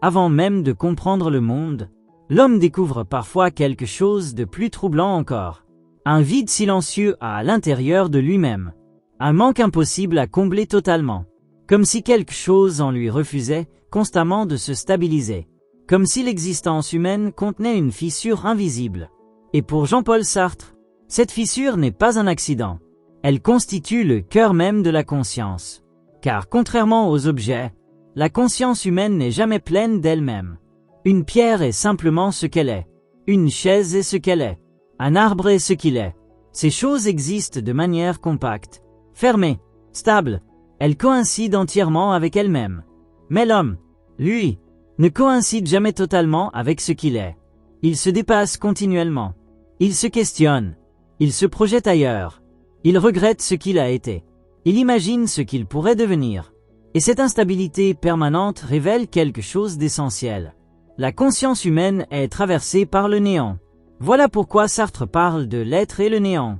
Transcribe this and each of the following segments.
Avant même de comprendre le monde, l'homme découvre parfois quelque chose de plus troublant encore. Un vide silencieux à l'intérieur de lui-même. Un manque impossible à combler totalement. Comme si quelque chose en lui refusait constamment de se stabiliser. Comme si l'existence humaine contenait une fissure invisible. Et pour Jean-Paul Sartre, cette fissure n'est pas un accident. Elle constitue le cœur même de la conscience. Car contrairement aux objets, la conscience humaine n'est jamais pleine d'elle-même. Une pierre est simplement ce qu'elle est. Une chaise est ce qu'elle est. Un arbre est ce qu'il est. Ces choses existent de manière compacte, fermée, stable. Elles coïncident entièrement avec elles-mêmes. Mais l'homme, lui, ne coïncide jamais totalement avec ce qu'il est. Il se dépasse continuellement. Il se questionne. Il se projette ailleurs. Il regrette ce qu'il a été. Il imagine ce qu'il pourrait devenir. Et cette instabilité permanente révèle quelque chose d'essentiel. La conscience humaine est traversée par le néant. Voilà pourquoi Sartre parle de l'être et le néant.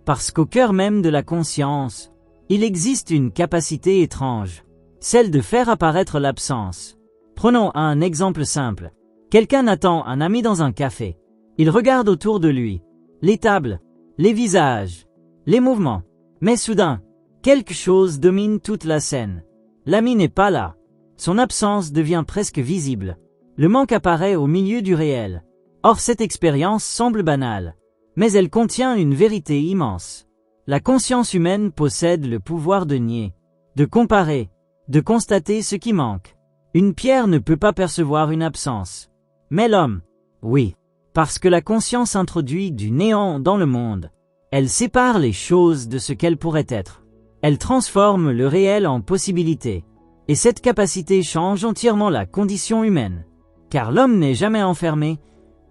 Parce qu'au cœur même de la conscience, il existe une capacité étrange, celle de faire apparaître l'absence. Prenons un exemple simple. Quelqu'un attend un ami dans un café. Il regarde autour de lui, les tables, les visages, les mouvements. Mais soudain, quelque chose domine toute la scène. L'ami n'est pas là. Son absence devient presque visible. Le manque apparaît au milieu du réel. Or cette expérience semble banale, mais elle contient une vérité immense. La conscience humaine possède le pouvoir de nier, de comparer, de constater ce qui manque. Une pierre ne peut pas percevoir une absence. Mais l'homme, oui, parce que la conscience introduit du néant dans le monde. Elle sépare les choses de ce qu'elles pourraient être. Elle transforme le réel en possibilité. Et cette capacité change entièrement la condition humaine. Car l'homme n'est jamais enfermé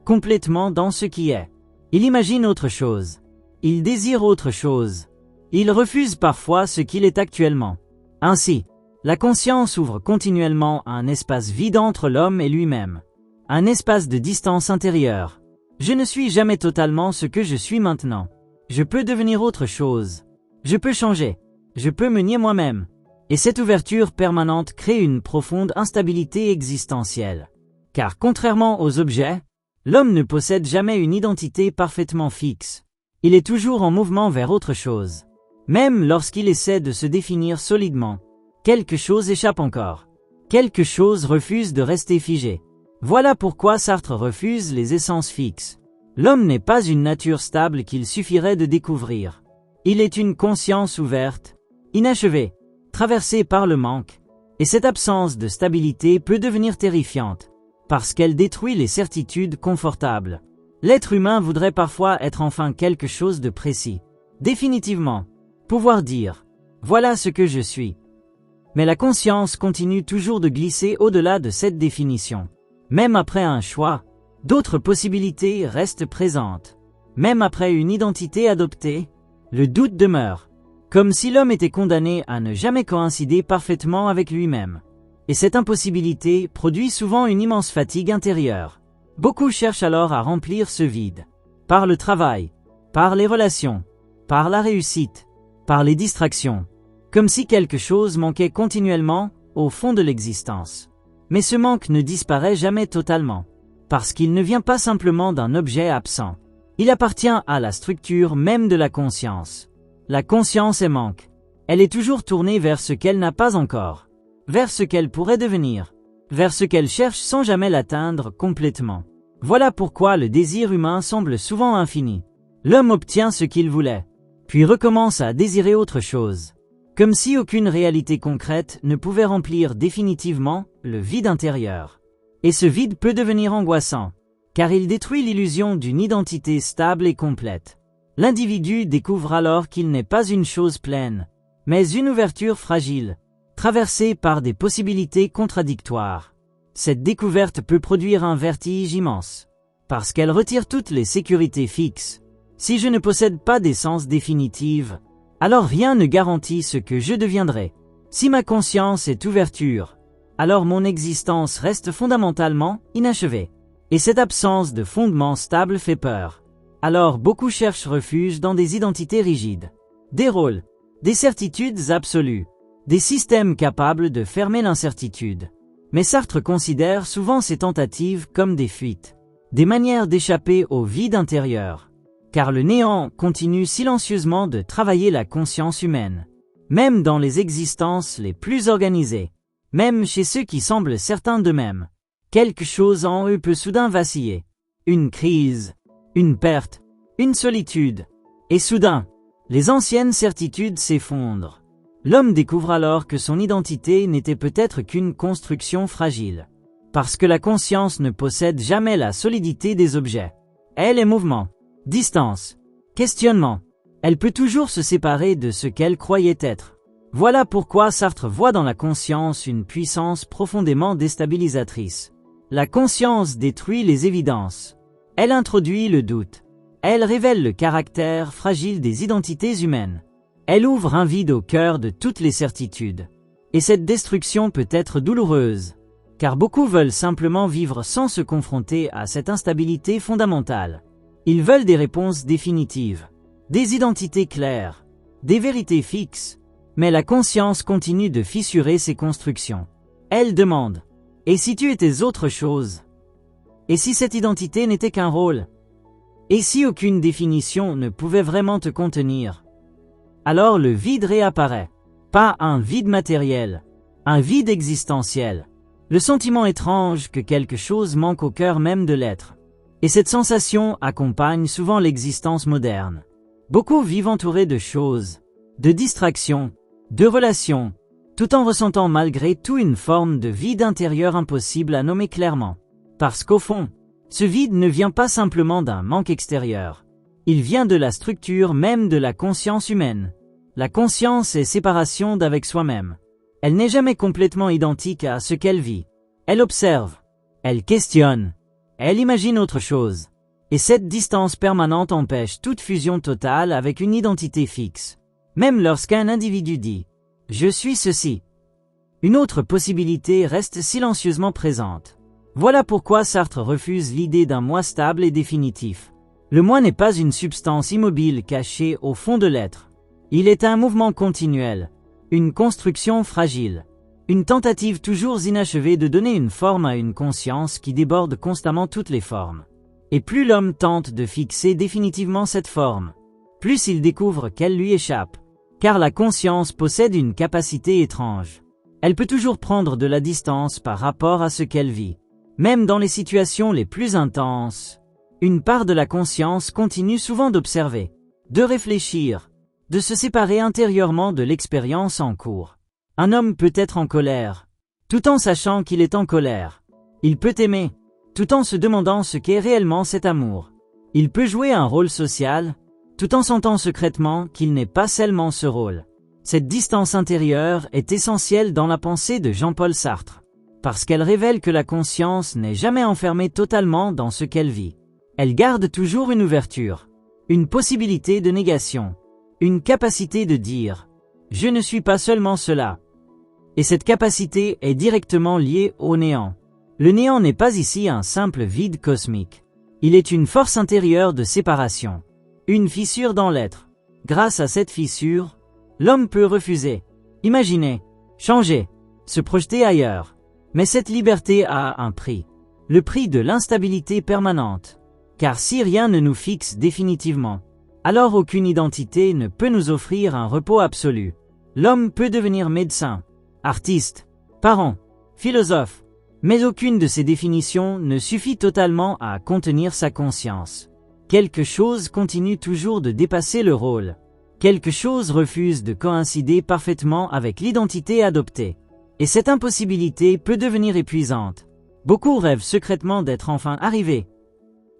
complètement dans ce qui est. Il imagine autre chose. Il désire autre chose. Il refuse parfois ce qu'il est actuellement. Ainsi, la conscience ouvre continuellement un espace vide entre l'homme et lui-même. Un espace de distance intérieure. Je ne suis jamais totalement ce que je suis maintenant. Je peux devenir autre chose. Je peux changer. Je peux me nier moi-même. Et cette ouverture permanente crée une profonde instabilité existentielle. Car contrairement aux objets, l'homme ne possède jamais une identité parfaitement fixe. Il est toujours en mouvement vers autre chose. Même lorsqu'il essaie de se définir solidement, quelque chose échappe encore. Quelque chose refuse de rester figé. Voilà pourquoi Sartre refuse les essences fixes. L'homme n'est pas une nature stable qu'il suffirait de découvrir. Il est une conscience ouverte, inachevée, traversée par le manque. Et cette absence de stabilité peut devenir terrifiante, parce qu'elle détruit les certitudes confortables. L'être humain voudrait parfois être enfin quelque chose de précis. Définitivement. Pouvoir dire « Voilà ce que je suis ». Mais la conscience continue toujours de glisser au-delà de cette définition. Même après un choix, d'autres possibilités restent présentes. Même après une identité adoptée, le doute demeure. Comme si l'homme était condamné à ne jamais coïncider parfaitement avec lui-même. Et cette impossibilité produit souvent une immense fatigue intérieure. Beaucoup cherchent alors à remplir ce vide. Par le travail, par les relations, par la réussite, par les distractions. Comme si quelque chose manquait continuellement au fond de l'existence. Mais ce manque ne disparaît jamais totalement. Parce qu'il ne vient pas simplement d'un objet absent. Il appartient à la structure même de la conscience. La conscience est manque. Elle est toujours tournée vers ce qu'elle n'a pas encore. Vers ce qu'elle pourrait devenir. Vers ce qu'elle cherche sans jamais l'atteindre complètement. Voilà pourquoi le désir humain semble souvent infini. L'homme obtient ce qu'il voulait, puis recommence à désirer autre chose. Comme si aucune réalité concrète ne pouvait remplir définitivement le vide intérieur. Et ce vide peut devenir angoissant, car il détruit l'illusion d'une identité stable et complète. L'individu découvre alors qu'il n'est pas une chose pleine, mais une ouverture fragile, traversée par des possibilités contradictoires. Cette découverte peut produire un vertige immense, parce qu'elle retire toutes les sécurités fixes. Si je ne possède pas d'essence définitive, alors rien ne garantit ce que je deviendrai. Si ma conscience est ouverture, alors mon existence reste fondamentalement inachevée. Et cette absence de fondement stable fait peur. Alors beaucoup cherchent refuge dans des identités rigides, des rôles, des certitudes absolues, des systèmes capables de fermer l'incertitude. Mais Sartre considère souvent ces tentatives comme des fuites, des manières d'échapper au vide intérieur. Car le néant continue silencieusement de travailler la conscience humaine, même dans les existences les plus organisées, même chez ceux qui semblent certains d'eux-mêmes. Quelque chose en eux peut soudain vaciller. Une crise, une perte, une solitude. Et soudain, les anciennes certitudes s'effondrent. L'homme découvre alors que son identité n'était peut-être qu'une construction fragile. Parce que la conscience ne possède jamais la solidité des objets. Elle est mouvement, distance, questionnement. Elle peut toujours se séparer de ce qu'elle croyait être. Voilà pourquoi Sartre voit dans la conscience une puissance profondément déstabilisatrice. La conscience détruit les évidences. Elle introduit le doute. Elle révèle le caractère fragile des identités humaines. Elle ouvre un vide au cœur de toutes les certitudes. Et cette destruction peut être douloureuse, car beaucoup veulent simplement vivre sans se confronter à cette instabilité fondamentale. Ils veulent des réponses définitives, des identités claires, des vérités fixes, mais la conscience continue de fissurer ces constructions. Elle demande « Et si tu étais autre chose ? Et si cette identité n'était qu'un rôle ? Et si aucune définition ne pouvait vraiment te contenir ?» Alors le vide réapparaît. Pas un vide matériel, un vide existentiel. Le sentiment étrange que quelque chose manque au cœur même de l'être. Et cette sensation accompagne souvent l'existence moderne. Beaucoup vivent entourés de choses, de distractions, de relations, tout en ressentant malgré tout une forme de vide intérieur impossible à nommer clairement. Parce qu'au fond, ce vide ne vient pas simplement d'un manque extérieur. Il vient de la structure même de la conscience humaine. La conscience est séparation d'avec soi-même. Elle n'est jamais complètement identique à ce qu'elle vit. Elle observe, elle questionne, elle imagine autre chose. Et cette distance permanente empêche toute fusion totale avec une identité fixe. Même lorsqu'un individu dit « je suis ceci », une autre possibilité reste silencieusement présente. Voilà pourquoi Sartre refuse l'idée d'un moi stable et définitif. Le moi n'est pas une substance immobile cachée au fond de l'être. Il est un mouvement continuel, une construction fragile, une tentative toujours inachevée de donner une forme à une conscience qui déborde constamment toutes les formes. Et plus l'homme tente de fixer définitivement cette forme, plus il découvre qu'elle lui échappe, car la conscience possède une capacité étrange. Elle peut toujours prendre de la distance par rapport à ce qu'elle vit. Même dans les situations les plus intenses, une part de la conscience continue souvent d'observer, de réfléchir, de se séparer intérieurement de l'expérience en cours. Un homme peut être en colère, tout en sachant qu'il est en colère. Il peut aimer, tout en se demandant ce qu'est réellement cet amour. Il peut jouer un rôle social, tout en sentant secrètement qu'il n'est pas seulement ce rôle. Cette distance intérieure est essentielle dans la pensée de Jean-Paul Sartre, parce qu'elle révèle que la conscience n'est jamais enfermée totalement dans ce qu'elle vit. Elle garde toujours une ouverture, une possibilité de négation, une capacité de dire « je ne suis pas seulement cela ». Et cette capacité est directement liée au néant. Le néant n'est pas ici un simple vide cosmique. Il est une force intérieure de séparation, une fissure dans l'être. Grâce à cette fissure, l'homme peut refuser, imaginer, changer, se projeter ailleurs. Mais cette liberté a un prix, le prix de l'instabilité permanente. Car si rien ne nous fixe définitivement, alors aucune identité ne peut nous offrir un repos absolu. L'homme peut devenir médecin, artiste, parent, philosophe, mais aucune de ces définitions ne suffit totalement à contenir sa conscience. Quelque chose continue toujours de dépasser le rôle. Quelque chose refuse de coïncider parfaitement avec l'identité adoptée. Et cette impossibilité peut devenir épuisante. Beaucoup rêvent secrètement d'être enfin arrivés,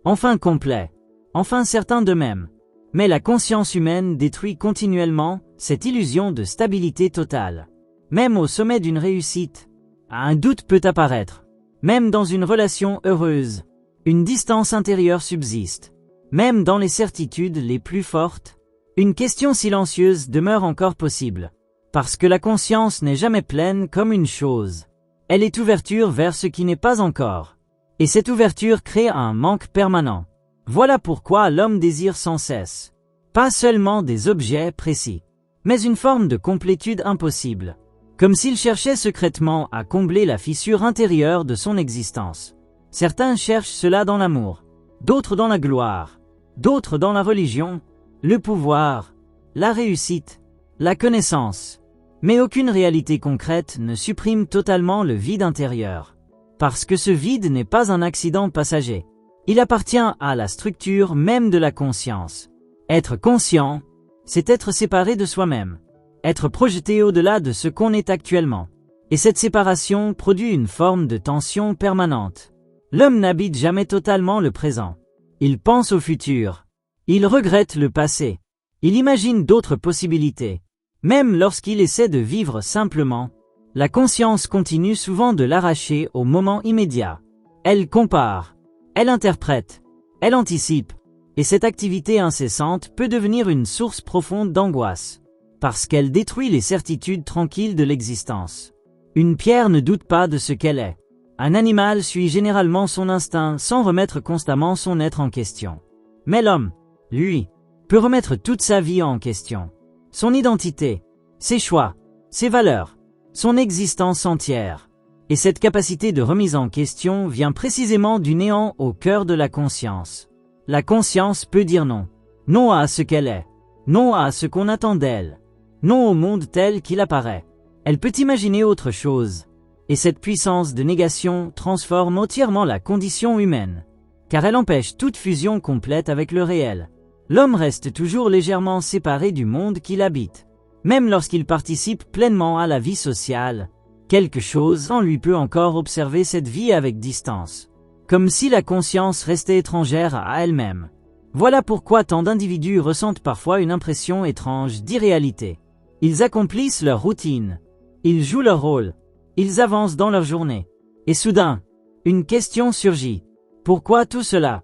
enfin complets, enfin certains d'eux-mêmes. Mais la conscience humaine détruit continuellement cette illusion de stabilité totale. Même au sommet d'une réussite, un doute peut apparaître. Même dans une relation heureuse, une distance intérieure subsiste. Même dans les certitudes les plus fortes, une question silencieuse demeure encore possible. Parce que la conscience n'est jamais pleine comme une chose. Elle est ouverture vers ce qui n'est pas encore. Et cette ouverture crée un manque permanent. Voilà pourquoi l'homme désire sans cesse, pas seulement des objets précis, mais une forme de complétude impossible. comme s'il cherchait secrètement à combler la fissure intérieure de son existence. Certains cherchent cela dans l'amour, d'autres dans la gloire, d'autres dans la religion, le pouvoir, la réussite, la connaissance. Mais aucune réalité concrète ne supprime totalement le vide intérieur. Parce que ce vide n'est pas un accident passager. Il appartient à la structure même de la conscience. Être conscient, c'est être séparé de soi-même. Être projeté au-delà de ce qu'on est actuellement. Et cette séparation produit une forme de tension permanente. L'homme n'habite jamais totalement le présent. Il pense au futur. Il regrette le passé. Il imagine d'autres possibilités. Même lorsqu'il essaie de vivre simplement, la conscience continue souvent de l'arracher au moment immédiat. Elle compare, elle interprète, elle anticipe, et cette activité incessante peut devenir une source profonde d'angoisse, parce qu'elle détruit les certitudes tranquilles de l'existence. Une pierre ne doute pas de ce qu'elle est. Un animal suit généralement son instinct sans remettre constamment son être en question. Mais l'homme, lui, peut remettre toute sa vie en question. Son identité, ses choix, ses valeurs, son existence entière. Et cette capacité de remise en question vient précisément du néant au cœur de la conscience. La conscience peut dire non. Non à ce qu'elle est. Non à ce qu'on attend d'elle. Non au monde tel qu'il apparaît. Elle peut imaginer autre chose. Et cette puissance de négation transforme entièrement la condition humaine. Car elle empêche toute fusion complète avec le réel. L'homme reste toujours légèrement séparé du monde qu'il habite. Même lorsqu'il participe pleinement à la vie sociale, quelque chose en lui peut encore observer cette vie avec distance. Comme si la conscience restait étrangère à elle-même. Voilà pourquoi tant d'individus ressentent parfois une impression étrange d'irréalité. Ils accomplissent leur routine. Ils jouent leur rôle. Ils avancent dans leur journée. Et soudain, une question surgit. Pourquoi tout cela ?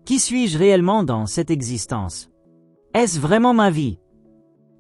Qui suis-je réellement dans cette existence ? Est-ce vraiment ma vie ?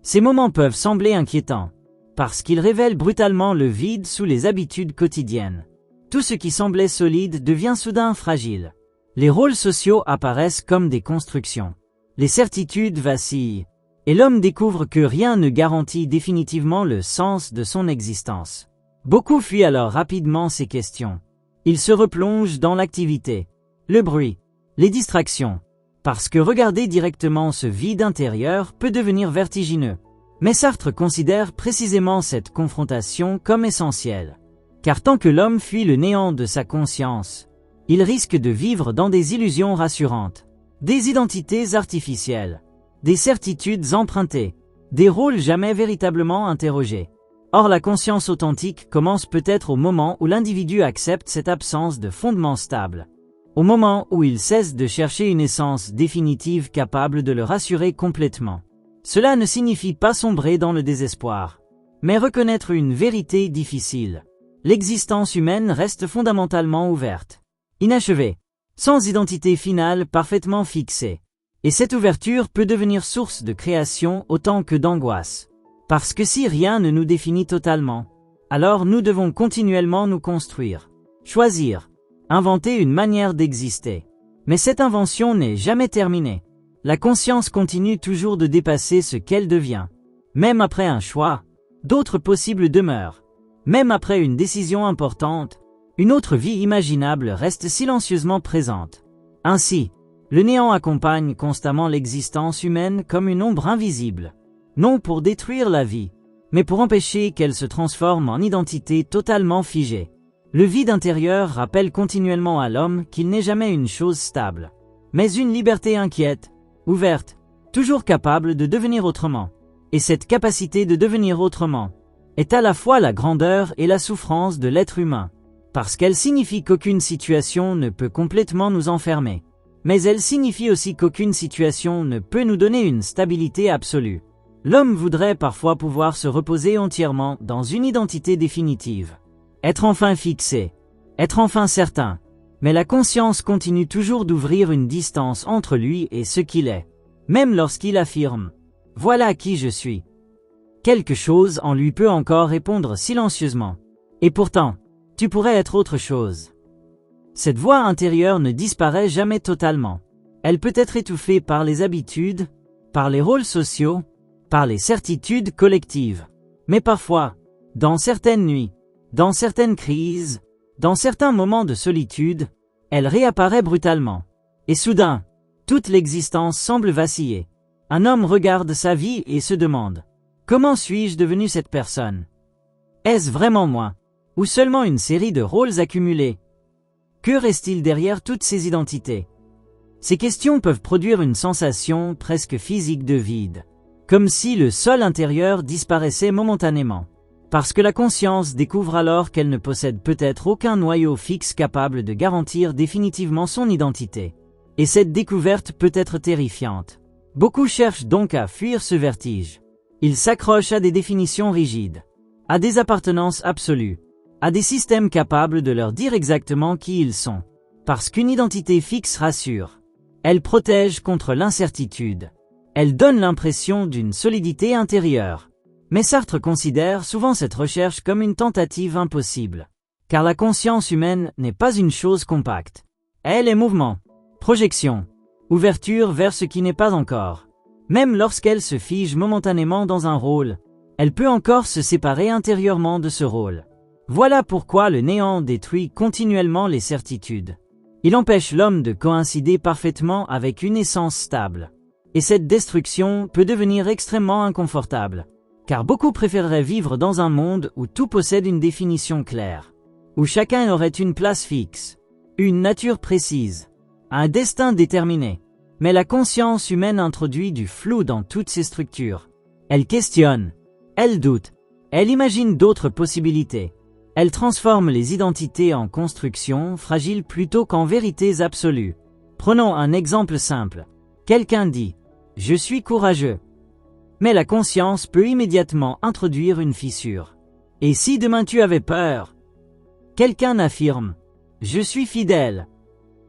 Ces moments peuvent sembler inquiétants, parce qu'ils révèlent brutalement le vide sous les habitudes quotidiennes. Tout ce qui semblait solide devient soudain fragile. Les rôles sociaux apparaissent comme des constructions. Les certitudes vacillent, et l'homme découvre que rien ne garantit définitivement le sens de son existence. Beaucoup fuient alors rapidement ces questions. Ils se replongent dans l'activité, le bruit, les distractions, parce que regarder directement ce vide intérieur peut devenir vertigineux. Mais Sartre considère précisément cette confrontation comme essentielle. Car tant que l'homme fuit le néant de sa conscience, il risque de vivre dans des illusions rassurantes, des identités artificielles, des certitudes empruntées, des rôles jamais véritablement interrogés. Or la conscience authentique commence peut-être au moment où l'individu accepte cette absence de fondement stable. Au moment où il cesse de chercher une essence définitive capable de le rassurer complètement. Cela ne signifie pas sombrer dans le désespoir, mais reconnaître une vérité difficile. L'existence humaine reste fondamentalement ouverte, inachevée, sans identité finale parfaitement fixée. Et cette ouverture peut devenir source de création autant que d'angoisse. Parce que si rien ne nous définit totalement, alors nous devons continuellement nous construire, choisir, inventer une manière d'exister. Mais cette invention n'est jamais terminée. La conscience continue toujours de dépasser ce qu'elle devient. Même après un choix, d'autres possibles demeurent. Même après une décision importante, une autre vie imaginable reste silencieusement présente. Ainsi, le néant accompagne constamment l'existence humaine comme une ombre invisible. Non pour détruire la vie, mais pour empêcher qu'elle se transforme en identité totalement figée. Le vide intérieur rappelle continuellement à l'homme qu'il n'est jamais une chose stable, mais une liberté inquiète, ouverte, toujours capable de devenir autrement. Et cette capacité de devenir autrement est à la fois la grandeur et la souffrance de l'être humain, parce qu'elle signifie qu'aucune situation ne peut complètement nous enfermer, mais elle signifie aussi qu'aucune situation ne peut nous donner une stabilité absolue. L'homme voudrait parfois pouvoir se reposer entièrement dans une identité définitive. Être enfin fixé, être enfin certain, mais la conscience continue toujours d'ouvrir une distance entre lui et ce qu'il est, même lorsqu'il affirme « Voilà qui je suis ». Quelque chose en lui peut encore répondre silencieusement. Et pourtant, tu pourrais être autre chose. Cette voix intérieure ne disparaît jamais totalement. Elle peut être étouffée par les habitudes, par les rôles sociaux, par les certitudes collectives. Mais parfois, Dans certaines nuits, dans certaines crises, dans certains moments de solitude, elle réapparaît brutalement. Et soudain, toute l'existence semble vaciller. Un homme regarde sa vie et se demande « Comment suis-je devenu cette personne ? Est-ce vraiment moi ? Ou seulement une série de rôles accumulés ? Que reste-t-il derrière toutes ces identités ?» Ces questions peuvent produire une sensation presque physique de vide, comme si le sol intérieur disparaissait momentanément, parce que la conscience découvre alors qu'elle ne possède peut-être aucun noyau fixe capable de garantir définitivement son identité. Et cette découverte peut être terrifiante. Beaucoup cherchent donc à fuir ce vertige. Ils s'accrochent à des définitions rigides, à des appartenances absolues, à des systèmes capables de leur dire exactement qui ils sont. Parce qu'une identité fixe rassure. Elle protège contre l'incertitude. Elle donne l'impression d'une solidité intérieure. Mais Sartre considère souvent cette recherche comme une tentative impossible. Car la conscience humaine n'est pas une chose compacte. Elle est mouvement, projection, ouverture vers ce qui n'est pas encore. Même lorsqu'elle se fige momentanément dans un rôle, elle peut encore se séparer intérieurement de ce rôle. Voilà pourquoi le néant détruit continuellement les certitudes. Il empêche l'homme de coïncider parfaitement avec une essence stable. Et cette destruction peut devenir extrêmement inconfortable. Car beaucoup préféreraient vivre dans un monde où tout possède une définition claire. Où chacun aurait une place fixe, une nature précise, un destin déterminé. Mais la conscience humaine introduit du flou dans toutes ces structures. Elle questionne, elle doute, elle imagine d'autres possibilités. Elle transforme les identités en constructions fragiles plutôt qu'en vérités absolues. Prenons un exemple simple. Quelqu'un dit « Je suis courageux ». Mais la conscience peut immédiatement introduire une fissure. « Et si demain tu avais peur ?» Quelqu'un affirme « Je suis fidèle ».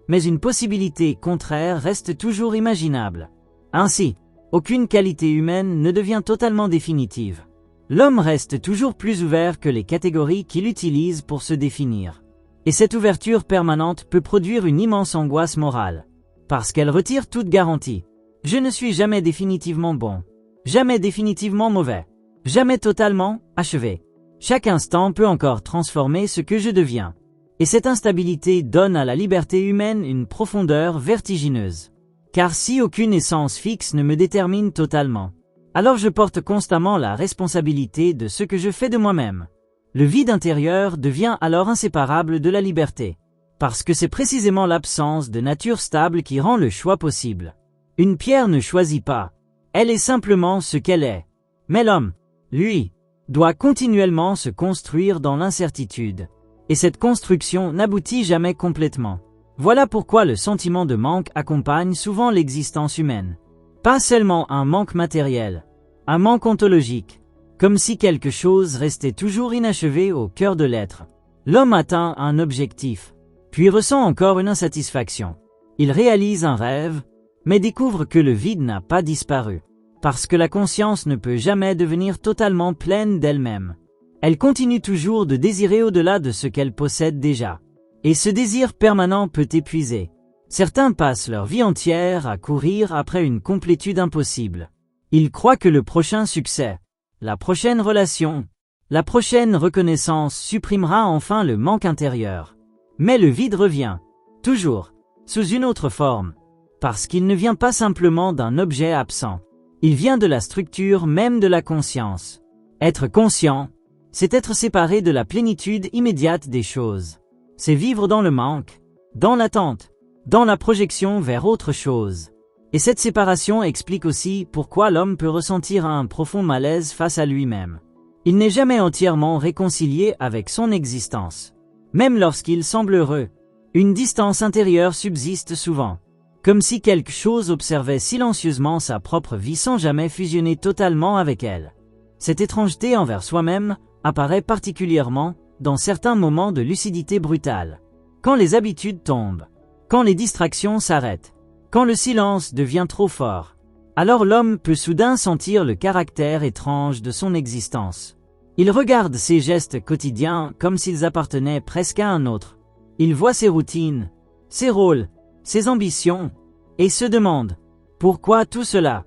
Mais une possibilité contraire reste toujours imaginable. Ainsi, aucune qualité humaine ne devient totalement définitive. L'homme reste toujours plus ouvert que les catégories qu'il utilise pour se définir. Et cette ouverture permanente peut produire une immense angoisse morale. Parce qu'elle retire toute garantie. Je ne suis jamais définitivement bon. Jamais définitivement mauvais. Jamais totalement achevé. Chaque instant peut encore transformer ce que je deviens. Et cette instabilité donne à la liberté humaine une profondeur vertigineuse. Car si aucune essence fixe ne me détermine totalement, alors je porte constamment la responsabilité de ce que je fais de moi-même. Le vide intérieur devient alors inséparable de la liberté. Parce que c'est précisément l'absence de nature stable qui rend le choix possible. Une pierre ne choisit pas. Elle est simplement ce qu'elle est. Mais l'homme, lui, doit continuellement se construire dans l'incertitude. Et cette construction n'aboutit jamais complètement. Voilà pourquoi le sentiment de manque accompagne souvent l'existence humaine. Pas seulement un manque matériel, un manque ontologique, comme si quelque chose restait toujours inachevé au cœur de l'être. L'homme atteint un objectif, puis ressent encore une insatisfaction. Il réalise un rêve, mais découvre que le vide n'a pas disparu. Parce que la conscience ne peut jamais devenir totalement pleine d'elle-même. Elle continue toujours de désirer au-delà de ce qu'elle possède déjà. Et ce désir permanent peut épuiser. Certains passent leur vie entière à courir après une complétude impossible. Ils croient que le prochain succès, la prochaine relation, la prochaine reconnaissance supprimera enfin le manque intérieur. Mais le vide revient, toujours, sous une autre forme, parce qu'il ne vient pas simplement d'un objet absent. Il vient de la structure même de la conscience. Être conscient, c'est être séparé de la plénitude immédiate des choses. C'est vivre dans le manque, dans l'attente, dans la projection vers autre chose. Et cette séparation explique aussi pourquoi l'homme peut ressentir un profond malaise face à lui-même. Il n'est jamais entièrement réconcilié avec son existence. Même lorsqu'il semble heureux, une distance intérieure subsiste souvent. Comme si quelque chose observait silencieusement sa propre vie sans jamais fusionner totalement avec elle. Cette étrangeté envers soi-même apparaît particulièrement dans certains moments de lucidité brutale. Quand les habitudes tombent, quand les distractions s'arrêtent, quand le silence devient trop fort, alors l'homme peut soudain sentir le caractère étrange de son existence. Il regarde ses gestes quotidiens comme s'ils appartenaient presque à un autre. Il voit ses routines, ses rôles, ses ambitions, et se demande « Pourquoi tout cela ?»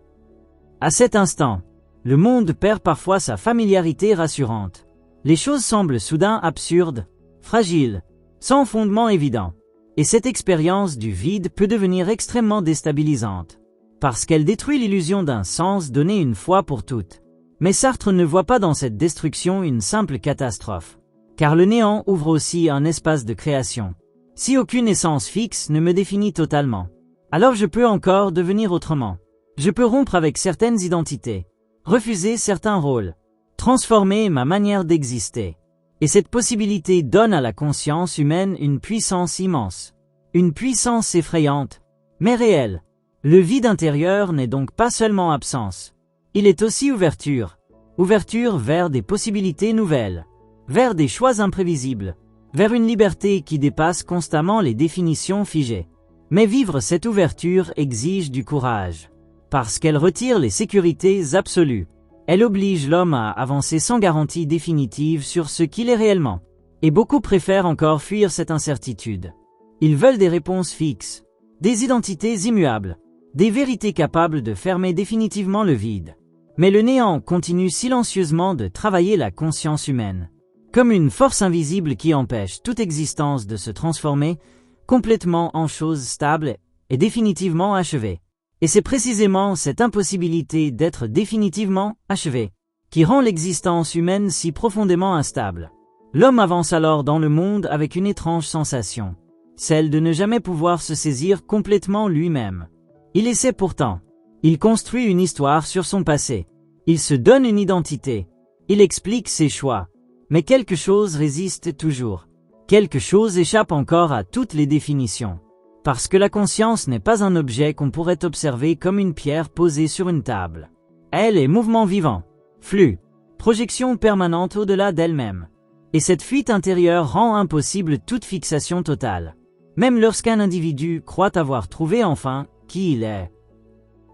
À cet instant, le monde perd parfois sa familiarité rassurante. Les choses semblent soudain absurdes, fragiles, sans fondement évident. Et cette expérience du vide peut devenir extrêmement déstabilisante, parce qu'elle détruit l'illusion d'un sens donné une fois pour toutes. Mais Sartre ne voit pas dans cette destruction une simple catastrophe, car le néant ouvre aussi un espace de création. Si aucune essence fixe ne me définit totalement, alors je peux encore devenir autrement. Je peux rompre avec certaines identités, refuser certains rôles, transformer ma manière d'exister. Et cette possibilité donne à la conscience humaine une puissance immense, une puissance effrayante, mais réelle. Le vide intérieur n'est donc pas seulement absence, il est aussi ouverture, ouverture vers des possibilités nouvelles, vers des choix imprévisibles, vers une liberté qui dépasse constamment les définitions figées. Mais vivre cette ouverture exige du courage, parce qu'elle retire les sécurités absolues. Elle oblige l'homme à avancer sans garantie définitive sur ce qu'il est réellement. Et beaucoup préfèrent encore fuir cette incertitude. Ils veulent des réponses fixes, des identités immuables, des vérités capables de fermer définitivement le vide. Mais le néant continue silencieusement de travailler la conscience humaine, comme une force invisible qui empêche toute existence de se transformer complètement en chose stable et définitivement achevée. Et c'est précisément cette impossibilité d'être définitivement achevé qui rend l'existence humaine si profondément instable. L'homme avance alors dans le monde avec une étrange sensation, celle de ne jamais pouvoir se saisir complètement lui-même. Il essaie pourtant. Il construit une histoire sur son passé. Il se donne une identité. Il explique ses choix. Mais quelque chose résiste toujours. Quelque chose échappe encore à toutes les définitions. Parce que la conscience n'est pas un objet qu'on pourrait observer comme une pierre posée sur une table. Elle est mouvement vivant, flux, projection permanente au-delà d'elle-même. Et cette fuite intérieure rend impossible toute fixation totale. Même lorsqu'un individu croit avoir trouvé enfin qui il est.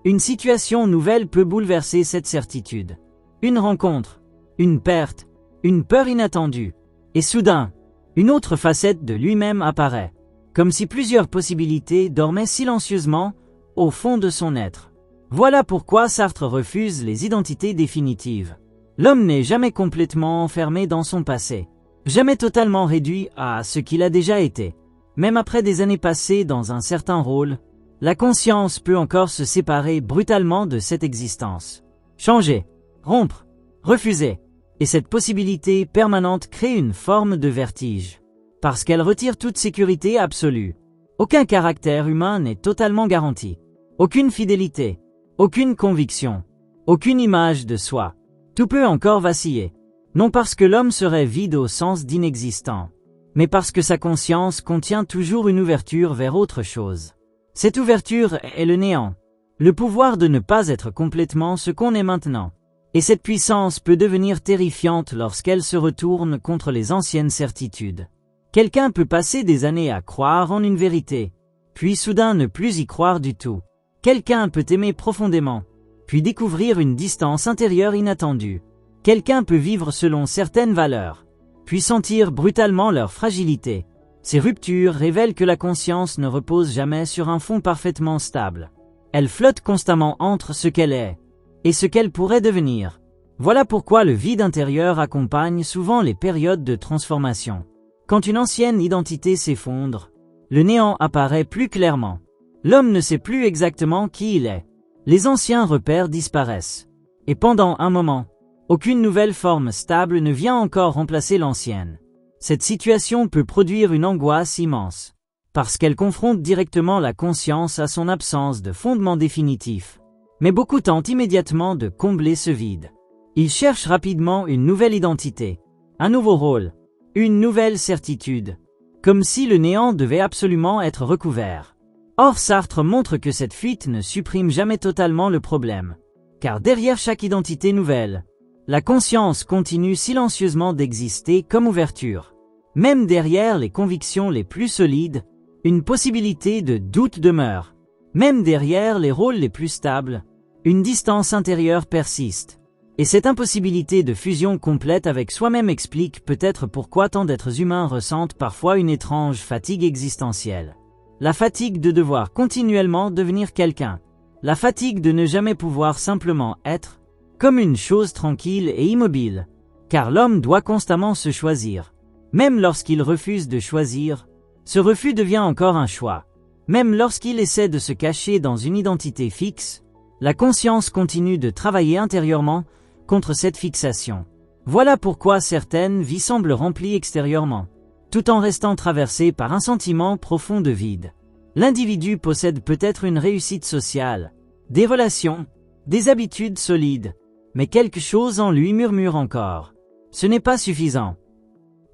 Une situation nouvelle peut bouleverser cette certitude. Une rencontre, une perte, une peur inattendue. Et soudain, une autre facette de lui-même apparaît. Comme si plusieurs possibilités dormaient silencieusement au fond de son être. Voilà pourquoi Sartre refuse les identités définitives. L'homme n'est jamais complètement enfermé dans son passé, jamais totalement réduit à ce qu'il a déjà été. Même après des années passées dans un certain rôle, la conscience peut encore se séparer brutalement de cette existence. Changer, rompre, refuser. Et cette possibilité permanente crée une forme de vertige. Parce qu'elle retire toute sécurité absolue. Aucun caractère humain n'est totalement garanti. Aucune fidélité, aucune conviction, aucune image de soi. Tout peut encore vaciller. Non parce que l'homme serait vide au sens d'inexistant, mais parce que sa conscience contient toujours une ouverture vers autre chose. Cette ouverture est le néant, le pouvoir de ne pas être complètement ce qu'on est maintenant. Et cette puissance peut devenir terrifiante lorsqu'elle se retourne contre les anciennes certitudes. Quelqu'un peut passer des années à croire en une vérité, puis soudain ne plus y croire du tout. Quelqu'un peut aimer profondément, puis découvrir une distance intérieure inattendue. Quelqu'un peut vivre selon certaines valeurs, puis sentir brutalement leur fragilité. Ces ruptures révèlent que la conscience ne repose jamais sur un fond parfaitement stable. Elle flotte constamment entre ce qu'elle est et ce qu'elle pourrait devenir. Voilà pourquoi le vide intérieur accompagne souvent les périodes de transformation. Quand une ancienne identité s'effondre, le néant apparaît plus clairement. L'homme ne sait plus exactement qui il est. Les anciens repères disparaissent. Et pendant un moment, aucune nouvelle forme stable ne vient encore remplacer l'ancienne. Cette situation peut produire une angoisse immense, parce qu'elle confronte directement la conscience à son absence de fondement définitif. Mais beaucoup tentent immédiatement de combler ce vide. Ils cherchent rapidement une nouvelle identité, un nouveau rôle, une nouvelle certitude, comme si le néant devait absolument être recouvert. Or Sartre montre que cette fuite ne supprime jamais totalement le problème, car derrière chaque identité nouvelle, la conscience continue silencieusement d'exister comme ouverture. Même derrière les convictions les plus solides, une possibilité de doute demeure. Même derrière les rôles les plus stables, une distance intérieure persiste. Et cette impossibilité de fusion complète avec soi-même explique peut-être pourquoi tant d'êtres humains ressentent parfois une étrange fatigue existentielle. La fatigue de devoir continuellement devenir quelqu'un. La fatigue de ne jamais pouvoir simplement être, comme une chose tranquille et immobile. car l'homme doit constamment se choisir. Même lorsqu'il refuse de choisir, ce refus devient encore un choix. Même lorsqu'il essaie de se cacher dans une identité fixe, la conscience continue de travailler intérieurement contre cette fixation. Voilà pourquoi certaines vies semblent remplies extérieurement, tout en restant traversées par un sentiment profond de vide. L'individu possède peut-être une réussite sociale, des relations, des habitudes solides, mais quelque chose en lui murmure encore. Ce n'est pas suffisant.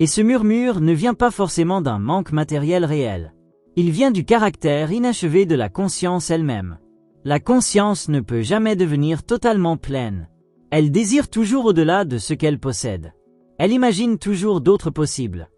Et ce murmure ne vient pas forcément d'un manque matériel réel. Il vient du caractère inachevé de la conscience elle-même. La conscience ne peut jamais devenir totalement pleine. Elle désire toujours au-delà de ce qu'elle possède. Elle imagine toujours d'autres possibles.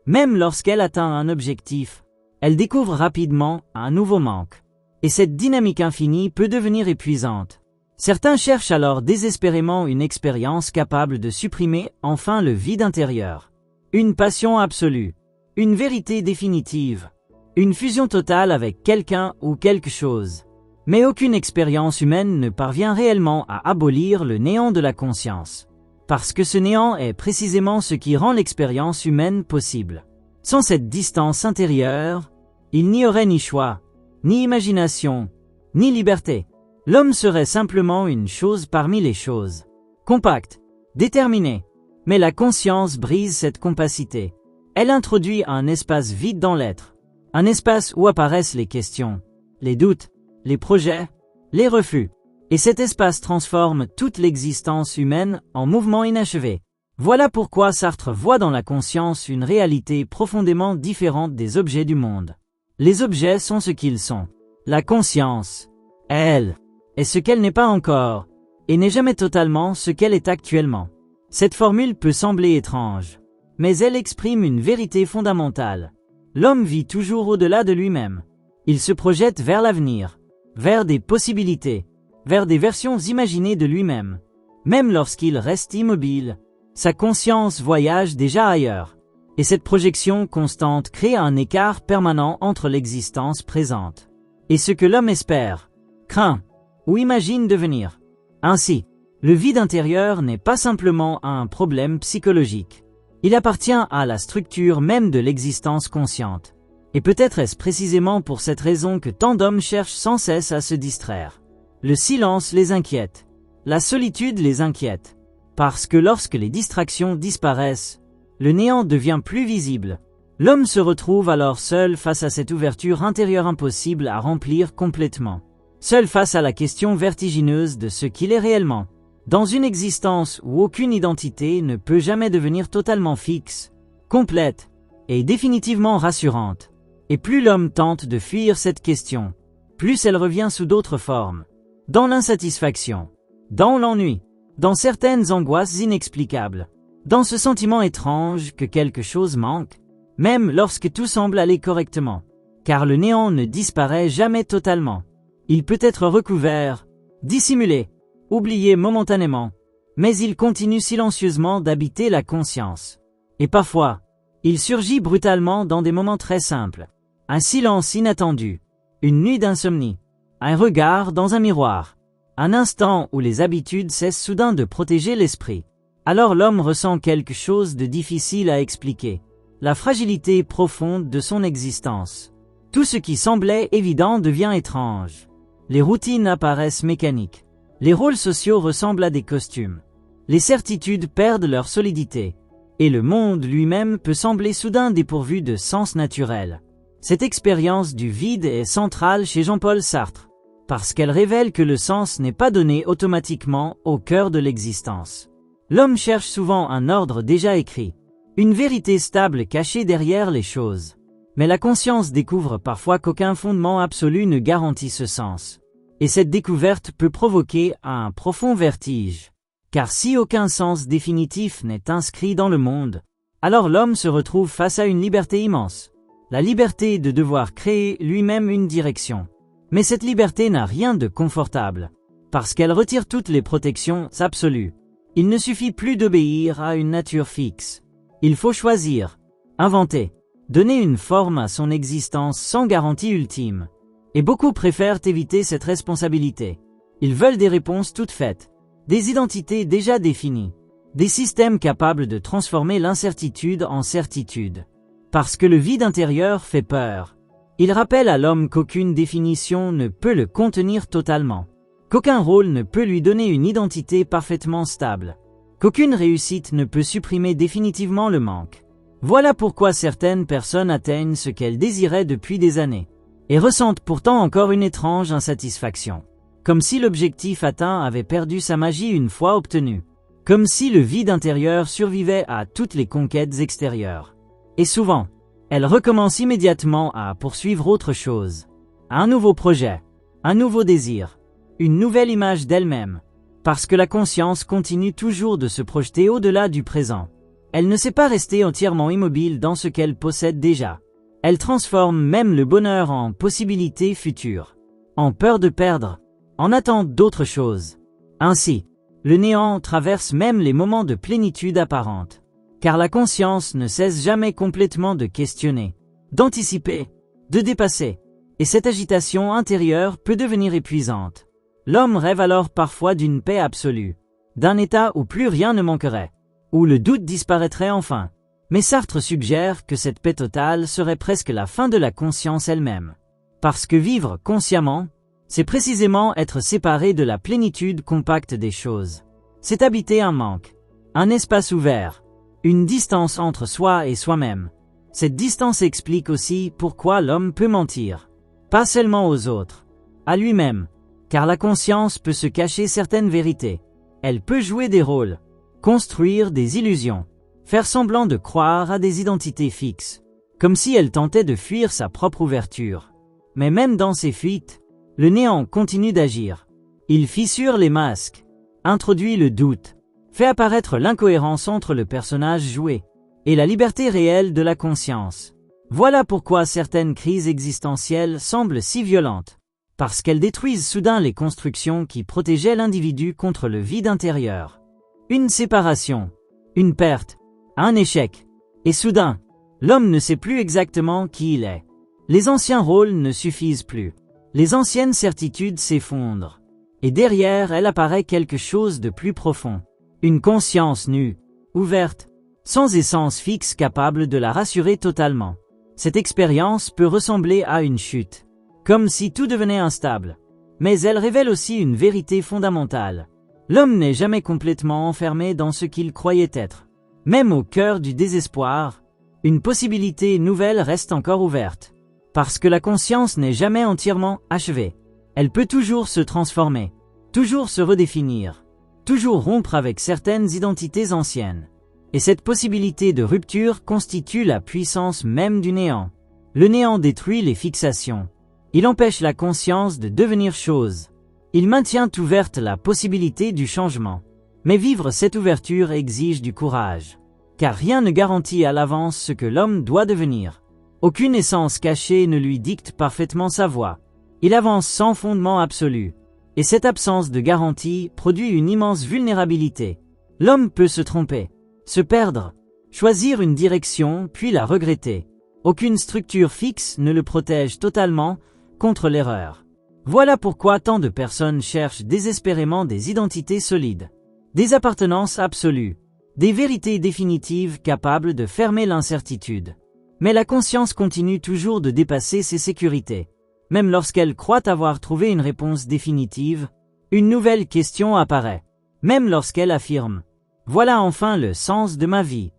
Même lorsqu'elle atteint un objectif, elle découvre rapidement un nouveau manque. Et cette dynamique infinie peut devenir épuisante. Certains cherchent alors désespérément une expérience capable de supprimer enfin le vide intérieur. Une passion absolue, une vérité définitive, une fusion totale avec quelqu'un ou quelque chose. Mais aucune expérience humaine ne parvient réellement à abolir le néant de la conscience. Parce que ce néant est précisément ce qui rend l'expérience humaine possible. Sans cette distance intérieure, il n'y aurait ni choix, ni imagination, ni liberté. L'homme serait simplement une chose parmi les choses. Compacte, déterminée. Mais la conscience brise cette compacité. Elle introduit un espace vide dans l'être. Un espace où apparaissent les questions, les doutes, les projets, les refus. Et cet espace transforme toute l'existence humaine en mouvement inachevé. Voilà pourquoi Sartre voit dans la conscience une réalité profondément différente des objets du monde. Les objets sont ce qu'ils sont. La conscience, elle, est ce qu'elle n'est pas encore, et n'est jamais totalement ce qu'elle est actuellement. Cette formule peut sembler étrange, mais elle exprime une vérité fondamentale. L'homme vit toujours au-delà de lui-même. Il se projette vers l'avenir, vers des possibilités, vers des versions imaginées de lui-même. Même lorsqu'il reste immobile, sa conscience voyage déjà ailleurs. Et cette projection constante crée un écart permanent entre l'existence présente et ce que l'homme espère, craint ou imagine devenir. Ainsi, le vide intérieur n'est pas simplement un problème psychologique. Il appartient à la structure même de l'existence consciente. Et peut-être est-ce précisément pour cette raison que tant d'hommes cherchent sans cesse à se distraire. Le silence les inquiète. La solitude les inquiète. Parce que lorsque les distractions disparaissent, le néant devient plus visible. L'homme se retrouve alors seul face à cette ouverture intérieure impossible à remplir complètement. Seul face à la question vertigineuse de ce qu'il est réellement. Dans une existence où aucune identité ne peut jamais devenir totalement fixe, complète et définitivement rassurante. Et plus l'homme tente de fuir cette question, plus elle revient sous d'autres formes. Dans l'insatisfaction, dans l'ennui, dans certaines angoisses inexplicables, dans ce sentiment étrange que quelque chose manque, même lorsque tout semble aller correctement. Car le néant ne disparaît jamais totalement. Il peut être recouvert, dissimulé, oublié momentanément, mais il continue silencieusement d'habiter la conscience. Et parfois, il surgit brutalement dans des moments très simples. Un silence inattendu, une nuit d'insomnie, un regard dans un miroir, un instant où les habitudes cessent soudain de protéger l'esprit. Alors l'homme ressent quelque chose de difficile à expliquer, la fragilité profonde de son existence. Tout ce qui semblait évident devient étrange. Les routines apparaissent mécaniques. Les rôles sociaux ressemblent à des costumes. Les certitudes perdent leur solidité. Et le monde lui-même peut sembler soudain dépourvu de sens naturel. Cette expérience du vide est centrale chez Jean-Paul Sartre, parce qu'elle révèle que le sens n'est pas donné automatiquement au cœur de l'existence. L'homme cherche souvent un ordre déjà écrit, une vérité stable cachée derrière les choses. Mais la conscience découvre parfois qu'aucun fondement absolu ne garantit ce sens. Et cette découverte peut provoquer un profond vertige. Car si aucun sens définitif n'est inscrit dans le monde, alors l'homme se retrouve face à une liberté immense. La liberté de devoir créer lui-même une direction. Mais cette liberté n'a rien de confortable, parce qu'elle retire toutes les protections absolues. Il ne suffit plus d'obéir à une nature fixe. Il faut choisir, inventer, donner une forme à son existence sans garantie ultime. Et beaucoup préfèrent éviter cette responsabilité. Ils veulent des réponses toutes faites, des identités déjà définies. des systèmes capables de transformer l'incertitude en certitude. Parce que le vide intérieur fait peur. Il rappelle à l'homme qu'aucune définition ne peut le contenir totalement, qu'aucun rôle ne peut lui donner une identité parfaitement stable, qu'aucune réussite ne peut supprimer définitivement le manque. Voilà pourquoi certaines personnes atteignent ce qu'elles désiraient depuis des années, et ressentent pourtant encore une étrange insatisfaction. Comme si l'objectif atteint avait perdu sa magie une fois obtenu. Comme si le vide intérieur survivait à toutes les conquêtes extérieures. Et souvent, elles recommencent immédiatement à poursuivre autre chose. Un nouveau projet, un nouveau désir, une nouvelle image d'elle-même. Parce que la conscience continue toujours de se projeter au-delà du présent. Elle ne sait pas rester entièrement immobile dans ce qu'elle possède déjà. Elle transforme même le bonheur en possibilité future, en peur de perdre, en attente d'autre chose. Ainsi, le néant traverse même les moments de plénitude apparente. Car la conscience ne cesse jamais complètement de questionner, d'anticiper, de dépasser. Et cette agitation intérieure peut devenir épuisante. L'homme rêve alors parfois d'une paix absolue, d'un état où plus rien ne manquerait, où le doute disparaîtrait enfin. Mais Sartre suggère que cette paix totale serait presque la fin de la conscience elle-même. Parce que vivre consciemment, c'est précisément être séparé de la plénitude compacte des choses. C'est habiter un manque, un espace ouvert, une distance entre soi et soi-même. Cette distance explique aussi pourquoi l'homme peut mentir. Pas seulement aux autres, à lui-même. Car la conscience peut se cacher certaines vérités. Elle peut jouer des rôles, construire des illusions, faire semblant de croire à des identités fixes, comme si elle tentait de fuir sa propre ouverture. Mais même dans ces fuites, le néant continue d'agir. Il fissure les masques, introduit le doute, fait apparaître l'incohérence entre le personnage joué et la liberté réelle de la conscience. Voilà pourquoi certaines crises existentielles semblent si violentes. Parce qu'elles détruisent soudain les constructions qui protégeaient l'individu contre le vide intérieur. Une séparation, une perte, un échec. Et soudain, l'homme ne sait plus exactement qui il est. Les anciens rôles ne suffisent plus. Les anciennes certitudes s'effondrent. Et derrière elle apparaît quelque chose de plus profond. Une conscience nue, ouverte, sans essence fixe capable de la rassurer totalement. Cette expérience peut ressembler à une chute. Comme si tout devenait instable. Mais elle révèle aussi une vérité fondamentale. L'homme n'est jamais complètement enfermé dans ce qu'il croyait être. Même au cœur du désespoir, une possibilité nouvelle reste encore ouverte. Parce que la conscience n'est jamais entièrement achevée. Elle peut toujours se transformer, toujours se redéfinir, toujours rompre avec certaines identités anciennes. Et cette possibilité de rupture constitue la puissance même du néant. Le néant détruit les fixations. Il empêche la conscience de devenir chose. Il maintient ouverte la possibilité du changement. Mais vivre cette ouverture exige du courage. Car rien ne garantit à l'avance ce que l'homme doit devenir. Aucune essence cachée ne lui dicte parfaitement sa voie. Il avance sans fondement absolu. Et cette absence de garantie produit une immense vulnérabilité. L'homme peut se tromper, se perdre, choisir une direction puis la regretter. Aucune structure fixe ne le protège totalement contre l'erreur. Voilà pourquoi tant de personnes cherchent désespérément des identités solides, des appartenances absolues, des vérités définitives capables de fermer l'incertitude. Mais la conscience continue toujours de dépasser ses sécurités. Même lorsqu'elle croit avoir trouvé une réponse définitive, une nouvelle question apparaît. Même lorsqu'elle affirme « Voilà enfin le sens de ma vie ».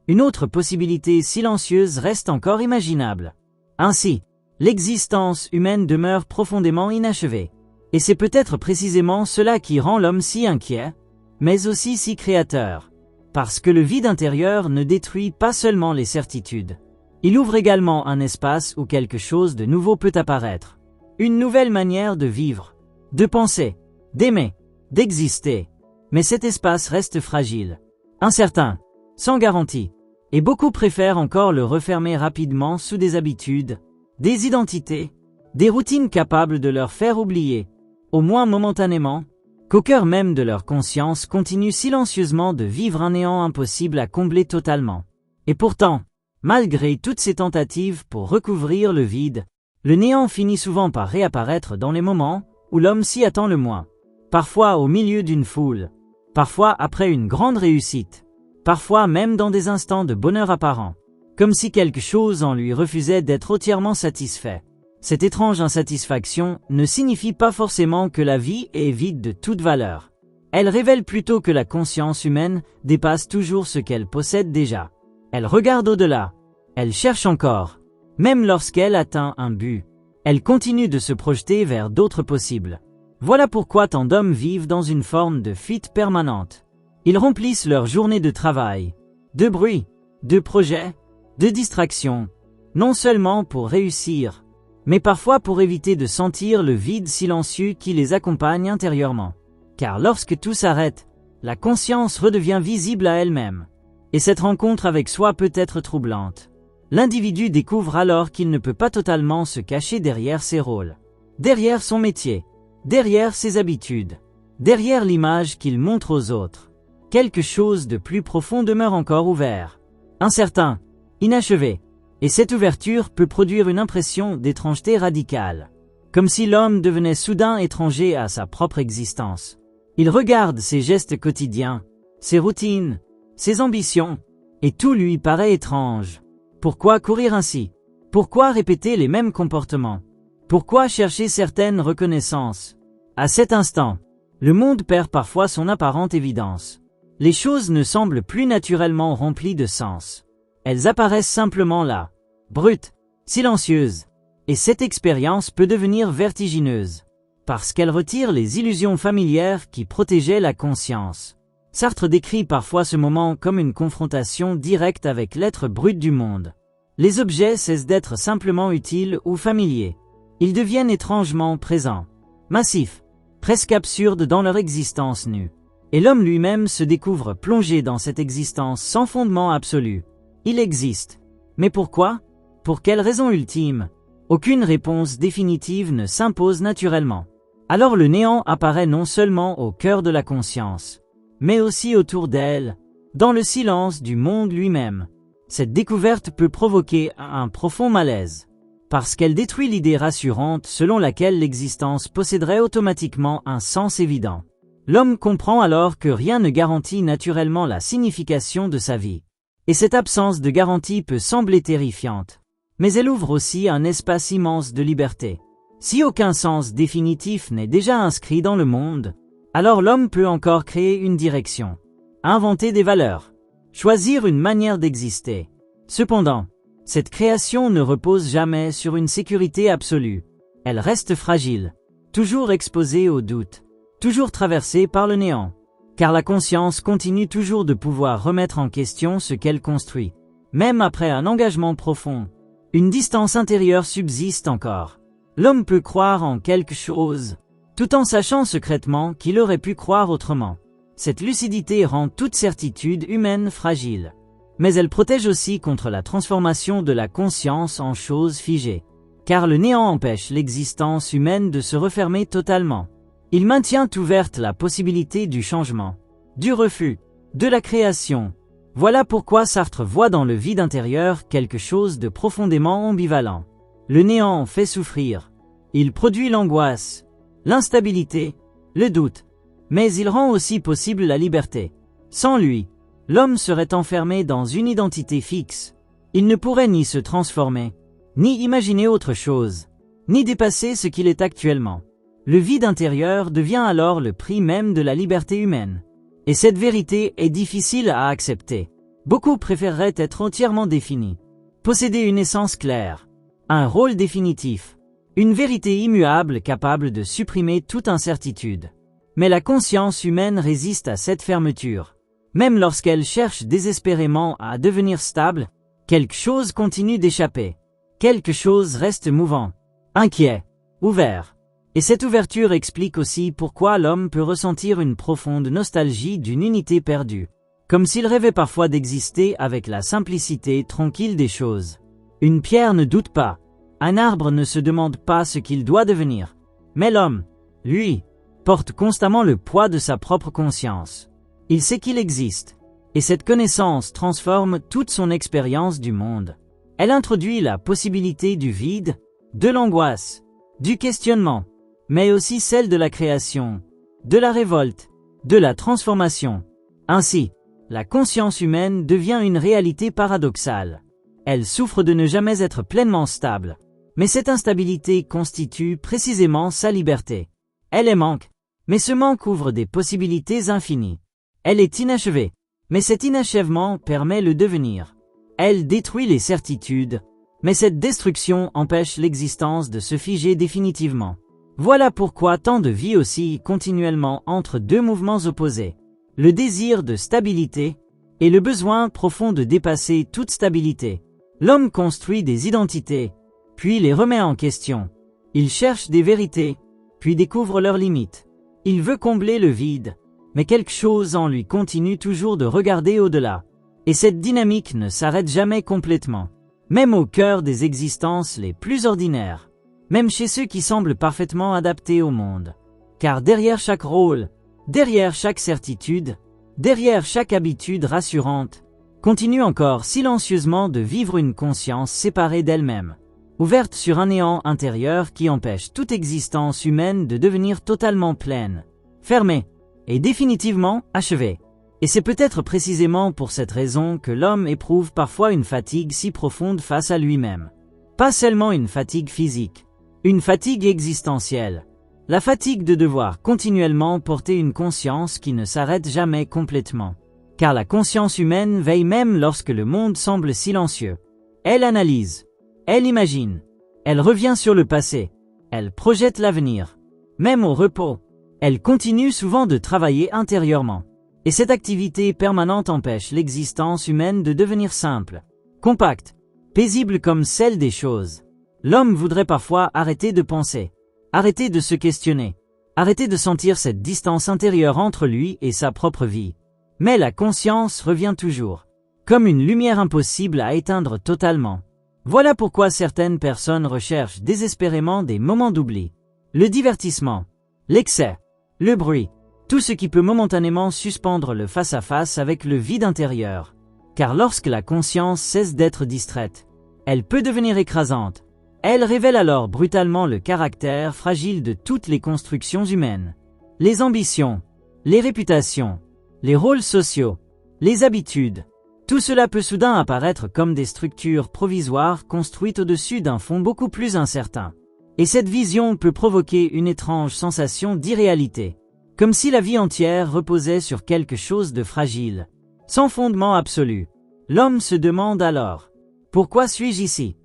Une autre possibilité silencieuse reste encore imaginable. Ainsi, l'existence humaine demeure profondément inachevée. Et c'est peut-être précisément cela qui rend l'homme si inquiet, mais aussi si créateur. Parce que le vide intérieur ne détruit pas seulement les certitudes. Il ouvre également un espace où quelque chose de nouveau peut apparaître. Une nouvelle manière de vivre, de penser, d'aimer, d'exister. Mais cet espace reste fragile, incertain, sans garantie. Et beaucoup préfèrent encore le refermer rapidement sous des habitudes, des identités, des routines capables de leur faire oublier, au moins momentanément, qu'au cœur même de leur conscience continue silencieusement de vivre un néant impossible à combler totalement. Et pourtant, malgré toutes ces tentatives pour recouvrir le vide, le néant finit souvent par réapparaître dans les moments où l'homme s'y attend le moins. Parfois au milieu d'une foule, parfois après une grande réussite, parfois même dans des instants de bonheur apparent, comme si quelque chose en lui refusait d'être entièrement satisfait. Cette étrange insatisfaction ne signifie pas forcément que la vie est vide de toute valeur. Elle révèle plutôt que la conscience humaine dépasse toujours ce qu'elle possède déjà. Elle regarde au-delà, elle cherche encore, même lorsqu'elle atteint un but. Elle continue de se projeter vers d'autres possibles. Voilà pourquoi tant d'hommes vivent dans une forme de fuite permanente. Ils remplissent leur journée de travail, de bruit, de projets, de distractions, non seulement pour réussir, mais parfois pour éviter de sentir le vide silencieux qui les accompagne intérieurement. Car lorsque tout s'arrête, la conscience redevient visible à elle-même. Et cette rencontre avec soi peut être troublante. L'individu découvre alors qu'il ne peut pas totalement se cacher derrière ses rôles, derrière son métier, derrière ses habitudes, derrière l'image qu'il montre aux autres. Quelque chose de plus profond demeure encore ouvert, incertain, inachevé. Et cette ouverture peut produire une impression d'étrangeté radicale, comme si l'homme devenait soudain étranger à sa propre existence. Il regarde ses gestes quotidiens, ses routines, ses ambitions, et tout lui paraît étrange. Pourquoi courir ainsi? Pourquoi répéter les mêmes comportements? Pourquoi chercher certaines reconnaissances? À cet instant, le monde perd parfois son apparente évidence. Les choses ne semblent plus naturellement remplies de sens. Elles apparaissent simplement là, brutes, silencieuses, et cette expérience peut devenir vertigineuse, parce qu'elle retire les illusions familières qui protégeaient la conscience. Sartre décrit parfois ce moment comme une confrontation directe avec l'être brut du monde. Les objets cessent d'être simplement utiles ou familiers. Ils deviennent étrangement présents, massifs, presque absurdes dans leur existence nue. Et l'homme lui-même se découvre plongé dans cette existence sans fondement absolu. Il existe. Mais pourquoi? Pour quelle raison ultime? Aucune réponse définitive ne s'impose naturellement. Alors le néant apparaît non seulement au cœur de la conscience, mais aussi autour d'elle, dans le silence du monde lui-même. Cette découverte peut provoquer un profond malaise, parce qu'elle détruit l'idée rassurante selon laquelle l'existence posséderait automatiquement un sens évident. L'homme comprend alors que rien ne garantit naturellement la signification de sa vie. Et cette absence de garantie peut sembler terrifiante, mais elle ouvre aussi un espace immense de liberté. Si aucun sens définitif n'est déjà inscrit dans le monde, alors l'homme peut encore créer une direction, inventer des valeurs, choisir une manière d'exister. Cependant, cette création ne repose jamais sur une sécurité absolue. Elle reste fragile, toujours exposée au doute, toujours traversée par le néant. Car la conscience continue toujours de pouvoir remettre en question ce qu'elle construit. Même après un engagement profond, une distance intérieure subsiste encore. L'homme peut croire en quelque chose, tout en sachant secrètement qu'il aurait pu croire autrement. Cette lucidité rend toute certitude humaine fragile. Mais elle protège aussi contre la transformation de la conscience en chose figée. Car le néant empêche l'existence humaine de se refermer totalement. Il maintient ouverte la possibilité du changement, du refus, de la création. Voilà pourquoi Sartre voit dans le vide intérieur quelque chose de profondément ambivalent. Le néant fait souffrir. Il produit l'angoisse, l'instabilité, le doute. Mais il rend aussi possible la liberté. Sans lui, l'homme serait enfermé dans une identité fixe. Il ne pourrait ni se transformer, ni imaginer autre chose, ni dépasser ce qu'il est actuellement. Le vide intérieur devient alors le prix même de la liberté humaine. Et cette vérité est difficile à accepter. Beaucoup préféreraient être entièrement définis, posséder une essence claire, un rôle définitif, une vérité immuable capable de supprimer toute incertitude. Mais la conscience humaine résiste à cette fermeture. Même lorsqu'elle cherche désespérément à devenir stable, quelque chose continue d'échapper. Quelque chose reste mouvant, inquiet, ouvert. Et cette ouverture explique aussi pourquoi l'homme peut ressentir une profonde nostalgie d'une unité perdue, comme s'il rêvait parfois d'exister avec la simplicité tranquille des choses. Une pierre ne doute pas, un arbre ne se demande pas ce qu'il doit devenir, mais l'homme, lui, porte constamment le poids de sa propre conscience. Il sait qu'il existe, et cette connaissance transforme toute son expérience du monde. Elle introduit la possibilité du vide, de l'angoisse, du questionnement, mais aussi celle de la création, de la révolte, de la transformation. Ainsi, la conscience humaine devient une réalité paradoxale. Elle souffre de ne jamais être pleinement stable. Mais cette instabilité constitue précisément sa liberté. Elle est manque, mais ce manque ouvre des possibilités infinies. Elle est inachevée, mais cet inachèvement permet le devenir. Elle détruit les certitudes, mais cette destruction empêche l'existence de se figer définitivement. Voilà pourquoi tant de vies oscillent continuellement entre deux mouvements opposés. Le désir de stabilité et le besoin profond de dépasser toute stabilité. L'homme construit des identités, puis les remet en question. Il cherche des vérités, puis découvre leurs limites. Il veut combler le vide, mais quelque chose en lui continue toujours de regarder au-delà. Et cette dynamique ne s'arrête jamais complètement. Même au cœur des existences les plus ordinaires. Même chez ceux qui semblent parfaitement adaptés au monde. Car derrière chaque rôle, derrière chaque certitude, derrière chaque habitude rassurante, continue encore silencieusement de vivre une conscience séparée d'elle-même, ouverte sur un néant intérieur qui empêche toute existence humaine de devenir totalement pleine, fermée et définitivement achevée. Et c'est peut-être précisément pour cette raison que l'homme éprouve parfois une fatigue si profonde face à lui-même. Pas seulement une fatigue physique, une fatigue existentielle. La fatigue de devoir continuellement porter une conscience qui ne s'arrête jamais complètement. Car la conscience humaine veille même lorsque le monde semble silencieux. Elle analyse, elle imagine, elle revient sur le passé, elle projette l'avenir. Même au repos, elle continue souvent de travailler intérieurement. Et cette activité permanente empêche l'existence humaine de devenir simple, compacte, paisible comme celle des choses. L'homme voudrait parfois arrêter de penser, arrêter de se questionner, arrêter de sentir cette distance intérieure entre lui et sa propre vie. Mais la conscience revient toujours, comme une lumière impossible à éteindre totalement. Voilà pourquoi certaines personnes recherchent désespérément des moments d'oubli. Le divertissement, l'excès, le bruit, tout ce qui peut momentanément suspendre le face-à-face avec le vide intérieur. Car lorsque la conscience cesse d'être distraite, elle peut devenir écrasante. Elle révèle alors brutalement le caractère fragile de toutes les constructions humaines. Les ambitions, les réputations, les rôles sociaux, les habitudes, tout cela peut soudain apparaître comme des structures provisoires construites au-dessus d'un fond beaucoup plus incertain. Et cette vision peut provoquer une étrange sensation d'irréalité. Comme si la vie entière reposait sur quelque chose de fragile, sans fondement absolu. L'homme se demande alors, pourquoi suis-je ici?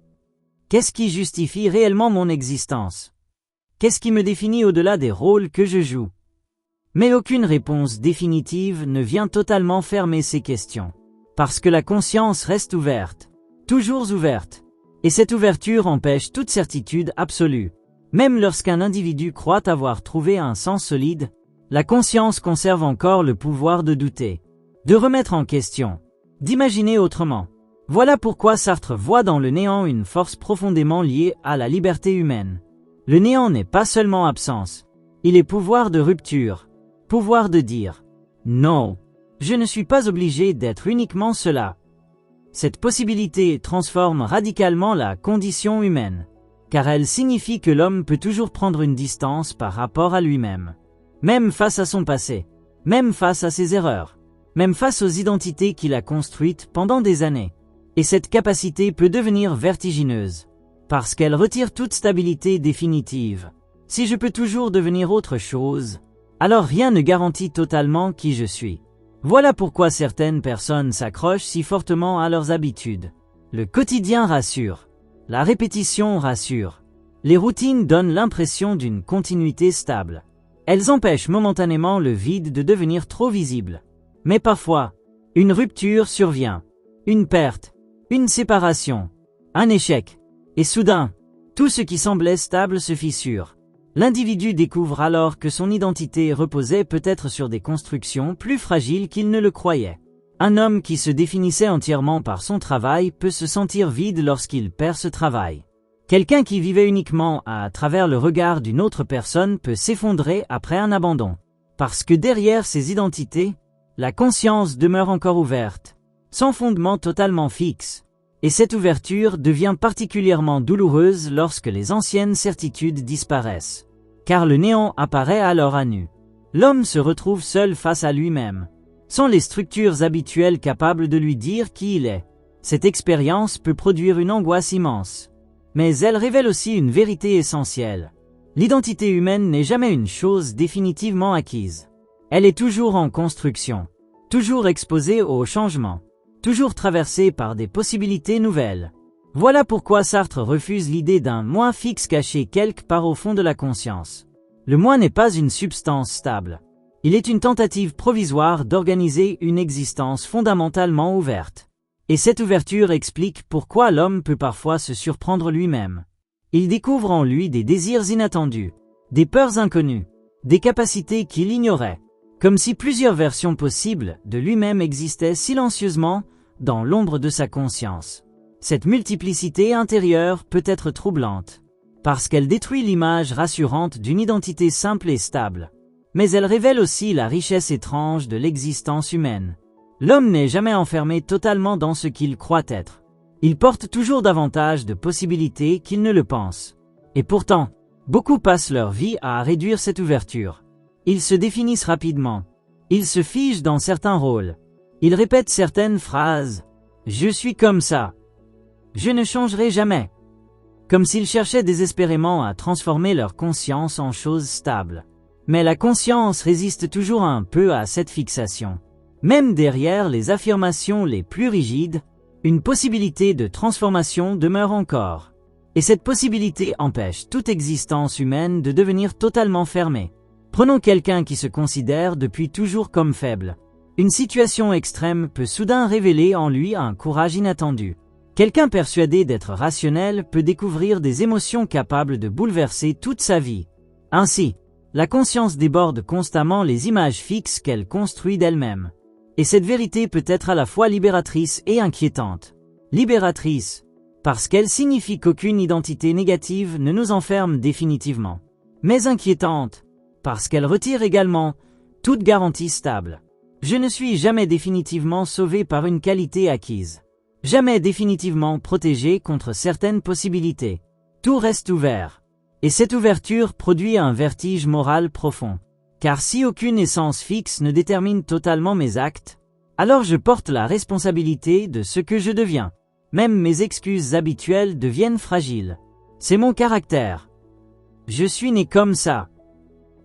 Qu'est-ce qui justifie réellement mon existence? Qu'est-ce qui me définit au-delà des rôles que je joue? Mais aucune réponse définitive ne vient totalement fermer ces questions. Parce que la conscience reste ouverte, toujours ouverte. Et cette ouverture empêche toute certitude absolue. Même lorsqu'un individu croit avoir trouvé un sens solide, la conscience conserve encore le pouvoir de douter, de remettre en question, d'imaginer autrement. Voilà pourquoi Sartre voit dans le néant une force profondément liée à la liberté humaine. Le néant n'est pas seulement absence, il est pouvoir de rupture, pouvoir de dire « Non, je ne suis pas obligé d'être uniquement cela ». Cette possibilité transforme radicalement la condition humaine, car elle signifie que l'homme peut toujours prendre une distance par rapport à lui-même. Même face à son passé, même face à ses erreurs, même face aux identités qu'il a construites pendant des années. Et cette capacité peut devenir vertigineuse, parce qu'elle retire toute stabilité définitive. Si je peux toujours devenir autre chose, alors rien ne garantit totalement qui je suis. Voilà pourquoi certaines personnes s'accrochent si fortement à leurs habitudes. Le quotidien rassure, la répétition rassure, les routines donnent l'impression d'une continuité stable. Elles empêchent momentanément le vide de devenir trop visible. Mais parfois, une rupture survient, une perte, une séparation, un échec. Et soudain, tout ce qui semblait stable se fissure. L'individu découvre alors que son identité reposait peut-être sur des constructions plus fragiles qu'il ne le croyait. Un homme qui se définissait entièrement par son travail peut se sentir vide lorsqu'il perd ce travail. Quelqu'un qui vivait uniquement à travers le regard d'une autre personne peut s'effondrer après un abandon. Parce que derrière ces identités, la conscience demeure encore ouverte, sans fondement totalement fixe. Et cette ouverture devient particulièrement douloureuse lorsque les anciennes certitudes disparaissent. Car le néant apparaît alors à nu. l'homme se retrouve seul face à lui-même, sans les structures habituelles capables de lui dire qui il est. Cette expérience peut produire une angoisse immense. Mais elle révèle aussi une vérité essentielle. L'identité humaine n'est jamais une chose définitivement acquise. Elle est toujours en construction, toujours exposée au changement, toujours traversée par des possibilités nouvelles. Voilà pourquoi Sartre refuse l'idée d'un moi fixe caché quelque part au fond de la conscience. Le moi n'est pas une substance stable. Il est une tentative provisoire d'organiser une existence fondamentalement ouverte. Et cette ouverture explique pourquoi l'homme peut parfois se surprendre lui-même. Il découvre en lui des désirs inattendus, des peurs inconnues, des capacités qu'il ignorait, comme si plusieurs versions possibles de lui-même existaient silencieusement dans l'ombre de sa conscience. Cette multiplicité intérieure peut être troublante, parce qu'elle détruit l'image rassurante d'une identité simple et stable. Mais elle révèle aussi la richesse étrange de l'existence humaine. L'homme n'est jamais enfermé totalement dans ce qu'il croit être. Il porte toujours davantage de possibilités qu'il ne le pense. Et pourtant, beaucoup passent leur vie à réduire cette ouverture. Ils se définissent rapidement. Ils se figent dans certains rôles. Ils répètent certaines phrases. « Je suis comme ça. Je ne changerai jamais. » Comme s'ils cherchaient désespérément à transformer leur conscience en chose stable. Mais la conscience résiste toujours un peu à cette fixation. Même derrière les affirmations les plus rigides, une possibilité de transformation demeure encore. Et cette possibilité empêche toute existence humaine de devenir totalement fermée. Prenons quelqu'un qui se considère depuis toujours comme faible. Une situation extrême peut soudain révéler en lui un courage inattendu. Quelqu'un persuadé d'être rationnel peut découvrir des émotions capables de bouleverser toute sa vie. Ainsi, la conscience déborde constamment les images fixes qu'elle construit d'elle-même. Et cette vérité peut être à la fois libératrice et inquiétante. Libératrice, parce qu'elle signifie qu'aucune identité négative ne nous enferme définitivement. Mais inquiétante, parce qu'elle retire également toute garantie stable. Je ne suis jamais définitivement sauvé par une qualité acquise. Jamais définitivement protégé contre certaines possibilités. Tout reste ouvert. Et cette ouverture produit un vertige moral profond. Car si aucune essence fixe ne détermine totalement mes actes, alors je porte la responsabilité de ce que je deviens. Même mes excuses habituelles deviennent fragiles. C'est mon caractère. Je suis né comme ça.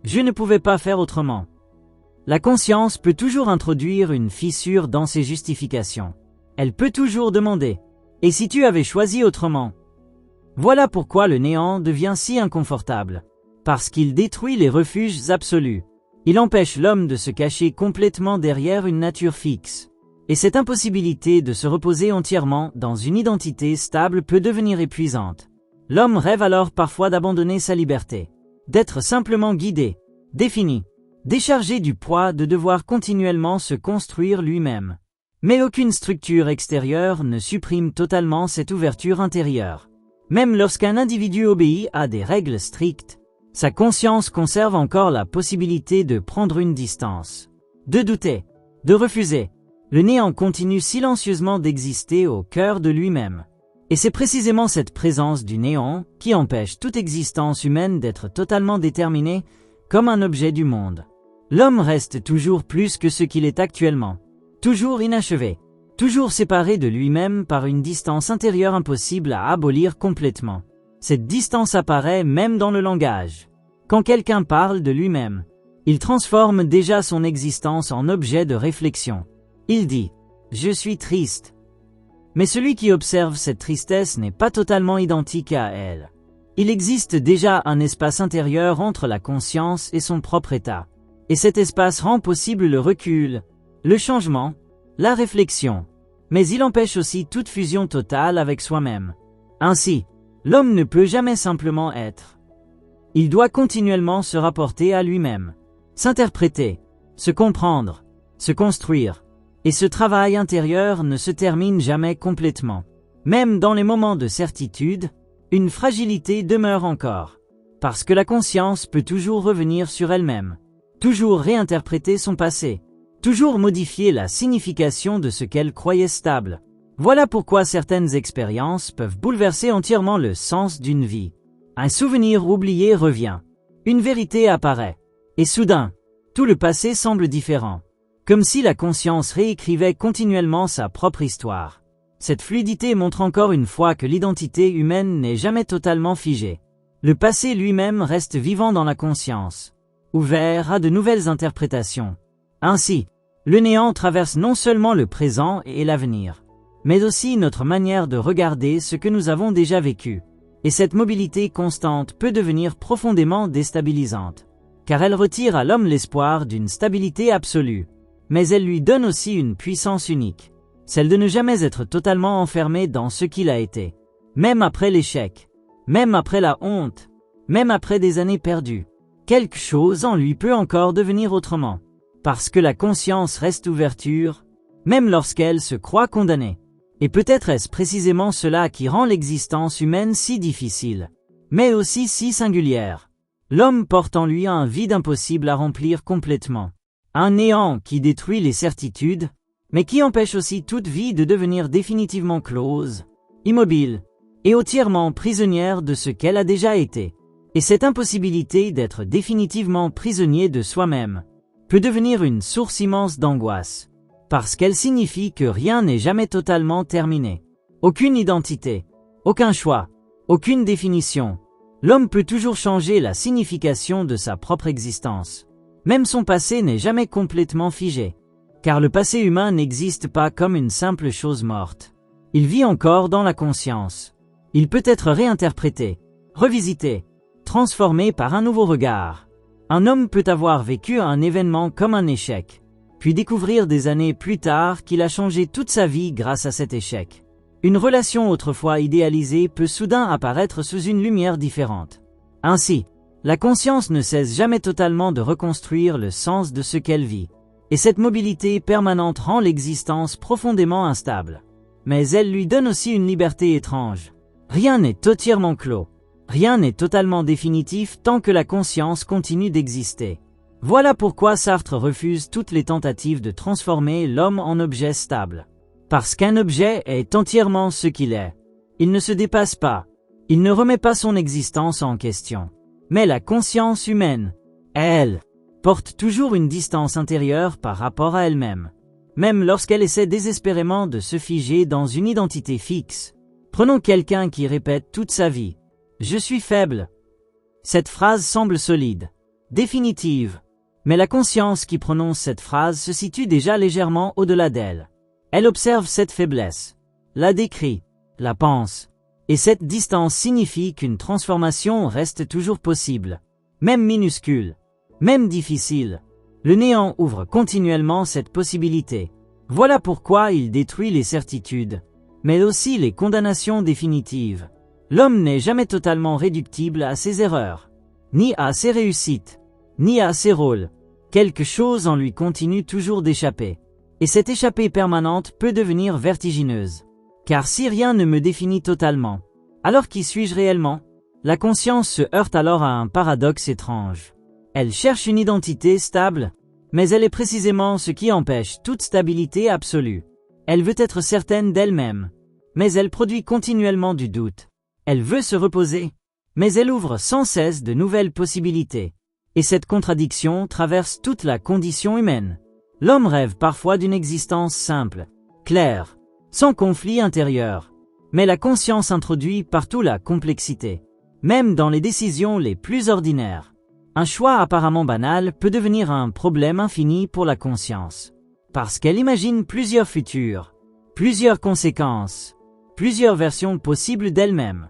Je ne pouvais pas faire autrement. La conscience peut toujours introduire une fissure dans ses justifications. Elle peut toujours demander « Et si tu avais choisi autrement ?» Voilà pourquoi le néant devient si inconfortable. Parce qu'il détruit les refuges absolus. Il empêche l'homme de se cacher complètement derrière une nature fixe. Et cette impossibilité de se reposer entièrement dans une identité stable peut devenir épuisante. L'homme rêve alors parfois d'abandonner sa liberté, d'être simplement guidé, défini, déchargé du poids de devoir continuellement se construire lui-même. Mais aucune structure extérieure ne supprime totalement cette ouverture intérieure. Même lorsqu'un individu obéit à des règles strictes, sa conscience conserve encore la possibilité de prendre une distance, de douter, de refuser. Le néant continue silencieusement d'exister au cœur de lui-même. Et c'est précisément cette présence du néant qui empêche toute existence humaine d'être totalement déterminée comme un objet du monde. L'homme reste toujours plus que ce qu'il est actuellement, toujours inachevé, toujours séparé de lui-même par une distance intérieure impossible à abolir complètement. Cette distance apparaît même dans le langage. Quand quelqu'un parle de lui-même, il transforme déjà son existence en objet de réflexion. Il dit « Je suis triste ». Mais celui qui observe cette tristesse n'est pas totalement identique à elle. Il existe déjà un espace intérieur entre la conscience et son propre état. Et cet espace rend possible le recul, le changement, la réflexion. Mais il empêche aussi toute fusion totale avec soi-même. Ainsi, l'homme ne peut jamais simplement être. Il doit continuellement se rapporter à lui-même, s'interpréter, se comprendre, se construire. Et ce travail intérieur ne se termine jamais complètement. Même dans les moments de certitude, une fragilité demeure encore. Parce que la conscience peut toujours revenir sur elle-même, toujours réinterpréter son passé, toujours modifier la signification de ce qu'elle croyait stable. Voilà pourquoi certaines expériences peuvent bouleverser entièrement le sens d'une vie. Un souvenir oublié revient. Une vérité apparaît. Et soudain, Tout le passé semble différent. Comme si la conscience réécrivait continuellement sa propre histoire. Cette fluidité montre encore une fois que l'identité humaine n'est jamais totalement figée. Le passé lui-même reste vivant dans la conscience, ouvert à de nouvelles interprétations. Ainsi, le néant traverse non seulement le présent et l'avenir, mais aussi notre manière de regarder ce que nous avons déjà vécu. Et cette mobilité constante peut devenir profondément déstabilisante, car elle retire à l'homme l'espoir d'une stabilité absolue. Mais elle lui donne aussi une puissance unique, celle de ne jamais être totalement enfermé dans ce qu'il a été. Même après l'échec, même après la honte, même après des années perdues, quelque chose en lui peut encore devenir autrement. Parce que la conscience reste ouverture, même lorsqu'elle se croit condamnée. Et peut-être est-ce précisément cela qui rend l'existence humaine si difficile, mais aussi si singulière. L'homme porte en lui un vide impossible à remplir complètement. Un néant qui détruit les certitudes, mais qui empêche aussi toute vie de devenir définitivement close, immobile, et entièrement prisonnière de ce qu'elle a déjà été. Et cette impossibilité d'être définitivement prisonnier de soi-même peut devenir une source immense d'angoisse, parce qu'elle signifie que rien n'est jamais totalement terminé. Aucune identité, aucun choix, aucune définition. L'homme peut toujours changer la signification de sa propre existence. Même son passé n'est jamais complètement figé, car le passé humain n'existe pas comme une simple chose morte. Il vit encore dans la conscience. Il peut être réinterprété, revisité, transformé par un nouveau regard. Un homme peut avoir vécu un événement comme un échec, puis découvrir des années plus tard qu'il a changé toute sa vie grâce à cet échec. Une relation autrefois idéalisée peut soudain apparaître sous une lumière différente. Ainsi, la conscience ne cesse jamais totalement de reconstruire le sens de ce qu'elle vit. Et cette mobilité permanente rend l'existence profondément instable. Mais elle lui donne aussi une liberté étrange. Rien n'est entièrement clos. Rien n'est totalement définitif tant que la conscience continue d'exister. Voilà pourquoi Sartre refuse toutes les tentatives de transformer l'homme en objet stable. Parce qu'un objet est entièrement ce qu'il est. Il ne se dépasse pas. Il ne remet pas son existence en question. Mais la conscience humaine, elle, porte toujours une distance intérieure par rapport à elle-même. Même lorsqu'elle essaie désespérément de se figer dans une identité fixe. Prenons quelqu'un qui répète toute sa vie « Je suis faible ». Cette phrase semble solide, définitive. Mais la conscience qui prononce cette phrase se situe déjà légèrement au-delà d'elle. Elle observe cette faiblesse, la décrit, la pense. Et cette distance signifie qu'une transformation reste toujours possible. Même minuscule, même difficile. Le néant ouvre continuellement cette possibilité. Voilà pourquoi il détruit les certitudes, mais aussi les condamnations définitives. L'homme n'est jamais totalement réductible à ses erreurs, ni à ses réussites, ni à ses rôles. Quelque chose en lui continue toujours d'échapper. Et cette échappée permanente peut devenir vertigineuse. Car si rien ne me définit totalement, alors qui suis-je réellement? La conscience se heurte alors à un paradoxe étrange. Elle cherche une identité stable, mais elle est précisément ce qui empêche toute stabilité absolue. Elle veut être certaine d'elle-même, mais elle produit continuellement du doute. Elle veut se reposer, mais elle ouvre sans cesse de nouvelles possibilités. Et cette contradiction traverse toute la condition humaine. L'homme rêve parfois d'une existence simple, claire, sans conflit intérieur. Mais la conscience introduit partout la complexité, même dans les décisions les plus ordinaires. Un choix apparemment banal peut devenir un problème infini pour la conscience, parce qu'elle imagine plusieurs futurs, plusieurs conséquences, plusieurs versions possibles d'elle-même.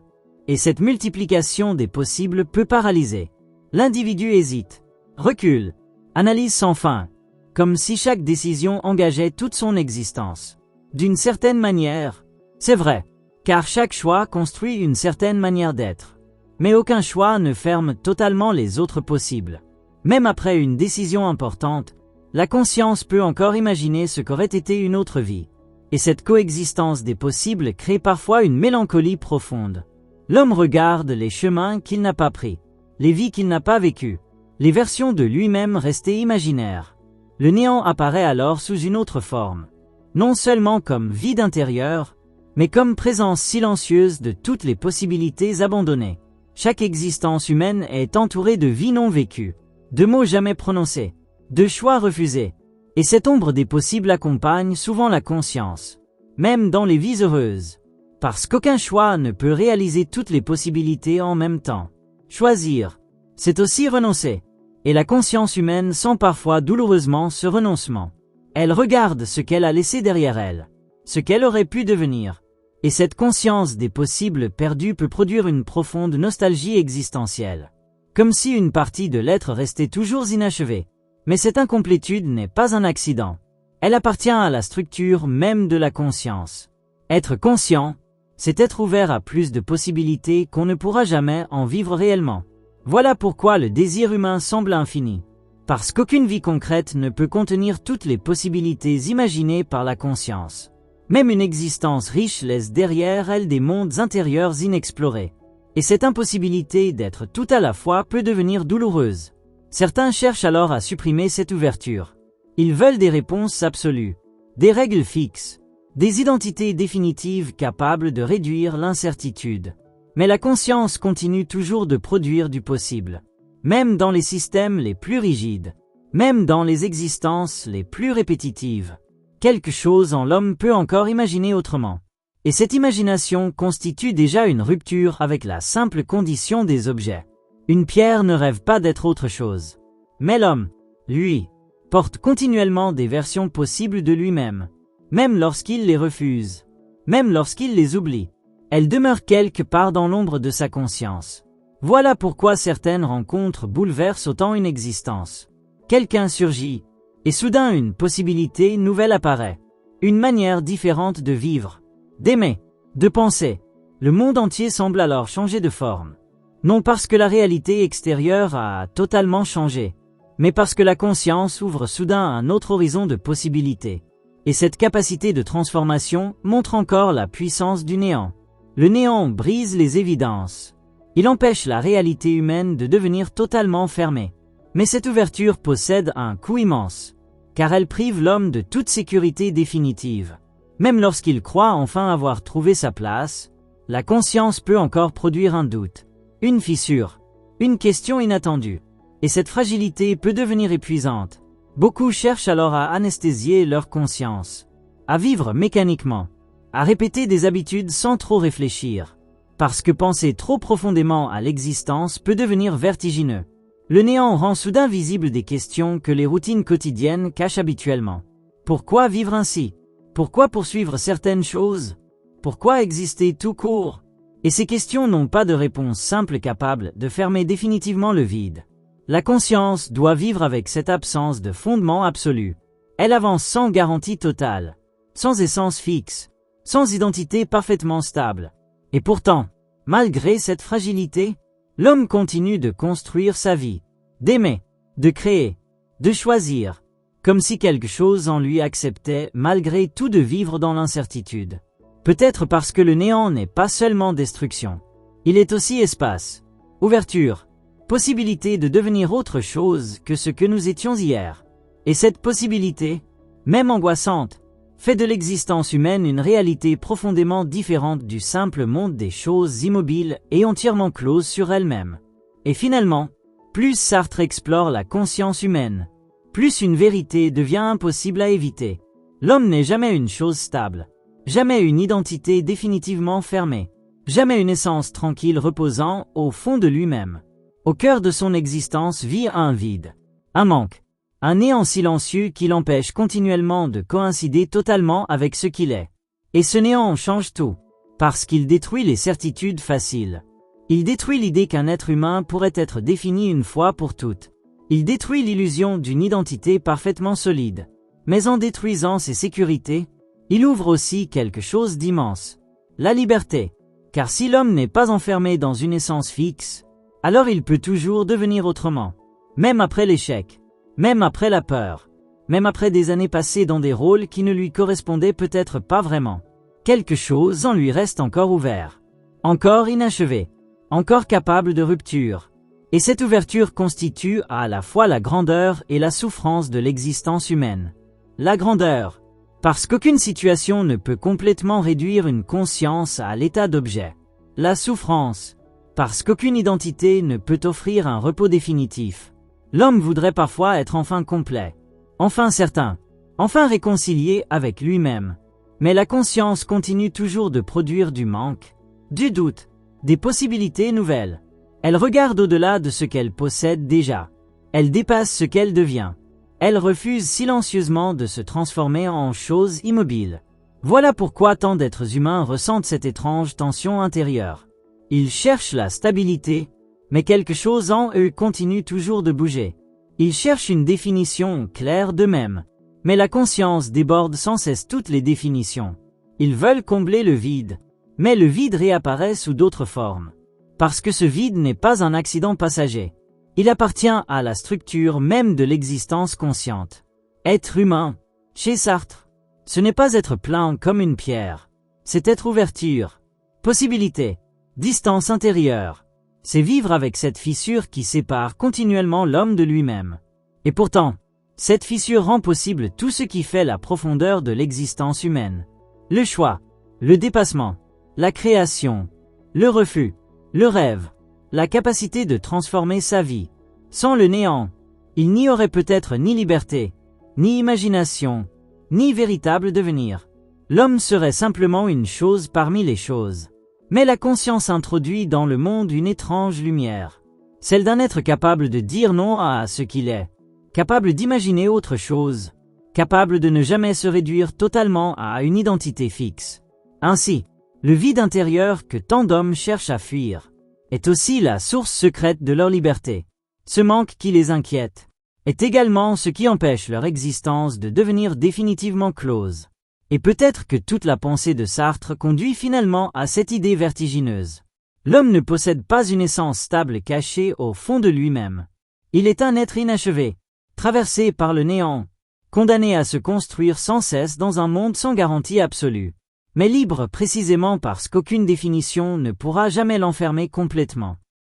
Et cette multiplication des possibles peut paralyser. L'individu hésite, recule, analyse sans fin, comme si chaque décision engageait toute son existence. D'une certaine manière, c'est vrai, car chaque choix construit une certaine manière d'être. Mais aucun choix ne ferme totalement les autres possibles. Même après une décision importante, la conscience peut encore imaginer ce qu'aurait été une autre vie. Et cette coexistence des possibles crée parfois une mélancolie profonde. L'homme regarde les chemins qu'il n'a pas pris, les vies qu'il n'a pas vécues, les versions de lui-même restées imaginaires. Le néant apparaît alors sous une autre forme, non seulement comme vide intérieur, mais comme présence silencieuse de toutes les possibilités abandonnées. Chaque existence humaine est entourée de vies non vécues, de mots jamais prononcés, de choix refusés. Et cette ombre des possibles accompagne souvent la conscience, même dans les vies heureuses. Parce qu'aucun choix ne peut réaliser toutes les possibilités en même temps. Choisir, c'est aussi renoncer. Et la conscience humaine sent parfois douloureusement ce renoncement. Elle regarde ce qu'elle a laissé derrière elle, ce qu'elle aurait pu devenir. Et cette conscience des possibles perdus peut produire une profonde nostalgie existentielle. Comme si une partie de l'être restait toujours inachevée. Mais cette incomplétude n'est pas un accident. Elle appartient à la structure même de la conscience. Être conscient, c'est être ouvert à plus de possibilités qu'on ne pourra jamais en vivre réellement. Voilà pourquoi le désir humain semble infini. Parce qu'aucune vie concrète ne peut contenir toutes les possibilités imaginées par la conscience. Même une existence riche laisse derrière elle des mondes intérieurs inexplorés. Et cette impossibilité d'être tout à la fois peut devenir douloureuse. Certains cherchent alors à supprimer cette ouverture. Ils veulent des réponses absolues, des règles fixes, des identités définitives capables de réduire l'incertitude. Mais la conscience continue toujours de produire du possible. Même dans les systèmes les plus rigides, même dans les existences les plus répétitives. Quelque chose en l'homme peut encore imaginer autrement. Et cette imagination constitue déjà une rupture avec la simple condition des objets. Une pierre ne rêve pas d'être autre chose. Mais l'homme, lui, porte continuellement des versions possibles de lui-même. Même lorsqu'il les refuse. Même lorsqu'il les oublie. Elle demeure quelque part dans l'ombre de sa conscience. Voilà pourquoi certaines rencontres bouleversent autant une existence. Quelqu'un surgit, et soudain une possibilité nouvelle apparaît. Une manière différente de vivre, d'aimer, de penser. Le monde entier semble alors changer de forme. Non parce que la réalité extérieure a totalement changé, mais parce que la conscience ouvre soudain un autre horizon de possibilités. Et cette capacité de transformation montre encore la puissance du néant. Le néant brise les évidences. Il empêche la réalité humaine de devenir totalement fermée. Mais cette ouverture possède un coût immense, car elle prive l'homme de toute sécurité définitive. Même lorsqu'il croit enfin avoir trouvé sa place, la conscience peut encore produire un doute, une fissure, une question inattendue. Et cette fragilité peut devenir épuisante. Beaucoup cherchent alors à anesthésier leur conscience, à vivre mécaniquement, à répéter des habitudes sans trop réfléchir. Parce que penser trop profondément à l'existence peut devenir vertigineux. Le néant rend soudain visibles des questions que les routines quotidiennes cachent habituellement. Pourquoi vivre ainsi? Pourquoi poursuivre certaines choses? Pourquoi exister tout court? Et ces questions n'ont pas de réponse simple capable de fermer définitivement le vide. La conscience doit vivre avec cette absence de fondement absolu. Elle avance sans garantie totale, sans essence fixe, sans identité parfaitement stable. Et pourtant, malgré cette fragilité, l'homme continue de construire sa vie, d'aimer, de créer, de choisir, comme si quelque chose en lui acceptait malgré tout de vivre dans l'incertitude. Peut-être parce que le néant n'est pas seulement destruction. Il est aussi espace, ouverture, possibilité de devenir autre chose que ce que nous étions hier. Et cette possibilité, même angoissante, fait de l'existence humaine une réalité profondément différente du simple monde des choses immobiles et entièrement closes sur elles-mêmes. Et finalement, plus Sartre explore la conscience humaine, plus une vérité devient impossible à éviter. L'homme n'est jamais une chose stable, jamais une identité définitivement fermée, jamais une essence tranquille reposant au fond de lui-même. Au cœur de son existence vit un vide, un manque, un néant silencieux qui l'empêche continuellement de coïncider totalement avec ce qu'il est. Et ce néant change tout, parce qu'il détruit les certitudes faciles. Il détruit l'idée qu'un être humain pourrait être défini une fois pour toutes. Il détruit l'illusion d'une identité parfaitement solide. Mais en détruisant ses sécurités, il ouvre aussi quelque chose d'immense. La liberté. Car si l'homme n'est pas enfermé dans une essence fixe, alors il peut toujours devenir autrement. Même après l'échec. Même après la peur, même après des années passées dans des rôles qui ne lui correspondaient peut-être pas vraiment. Quelque chose en lui reste encore ouvert, encore inachevé, encore capable de rupture. Et cette ouverture constitue à la fois la grandeur et la souffrance de l'existence humaine. La grandeur, parce qu'aucune situation ne peut complètement réduire une conscience à l'état d'objet. La souffrance, parce qu'aucune identité ne peut offrir un repos définitif. L'homme voudrait parfois être enfin complet, enfin certain, enfin réconcilié avec lui-même. Mais la conscience continue toujours de produire du manque, du doute, des possibilités nouvelles. Elle regarde au-delà de ce qu'elle possède déjà. Elle dépasse ce qu'elle devient. Elle refuse silencieusement de se transformer en chose immobile. Voilà pourquoi tant d'êtres humains ressentent cette étrange tension intérieure. Ils cherchent la stabilité, mais quelque chose en eux continue toujours de bouger. Ils cherchent une définition claire d'eux-mêmes, mais la conscience déborde sans cesse toutes les définitions. Ils veulent combler le vide, mais le vide réapparaît sous d'autres formes. Parce que ce vide n'est pas un accident passager. Il appartient à la structure même de l'existence consciente. Être humain, chez Sartre, ce n'est pas être plein comme une pierre. C'est être ouverture, possibilité, distance intérieure. C'est vivre avec cette fissure qui sépare continuellement l'homme de lui-même. Et pourtant, cette fissure rend possible tout ce qui fait la profondeur de l'existence humaine. Le choix, le dépassement, la création, le refus, le rêve, la capacité de transformer sa vie. Sans le néant, il n'y aurait peut-être ni liberté, ni imagination, ni véritable devenir. L'homme serait simplement une chose parmi les choses. Mais la conscience introduit dans le monde une étrange lumière. Celle d'un être capable de dire non à ce qu'il est, capable d'imaginer autre chose, capable de ne jamais se réduire totalement à une identité fixe. Ainsi, le vide intérieur que tant d'hommes cherchent à fuir est aussi la source secrète de leur liberté. Ce manque qui les inquiète est également ce qui empêche leur existence de devenir définitivement close. Et peut-être que toute la pensée de Sartre conduit finalement à cette idée vertigineuse. L'homme ne possède pas une essence stable cachée au fond de lui-même. Il est un être inachevé, traversé par le néant, condamné à se construire sans cesse dans un monde sans garantie absolue, mais libre précisément parce qu'aucune définition ne pourra jamais l'enfermer complètement.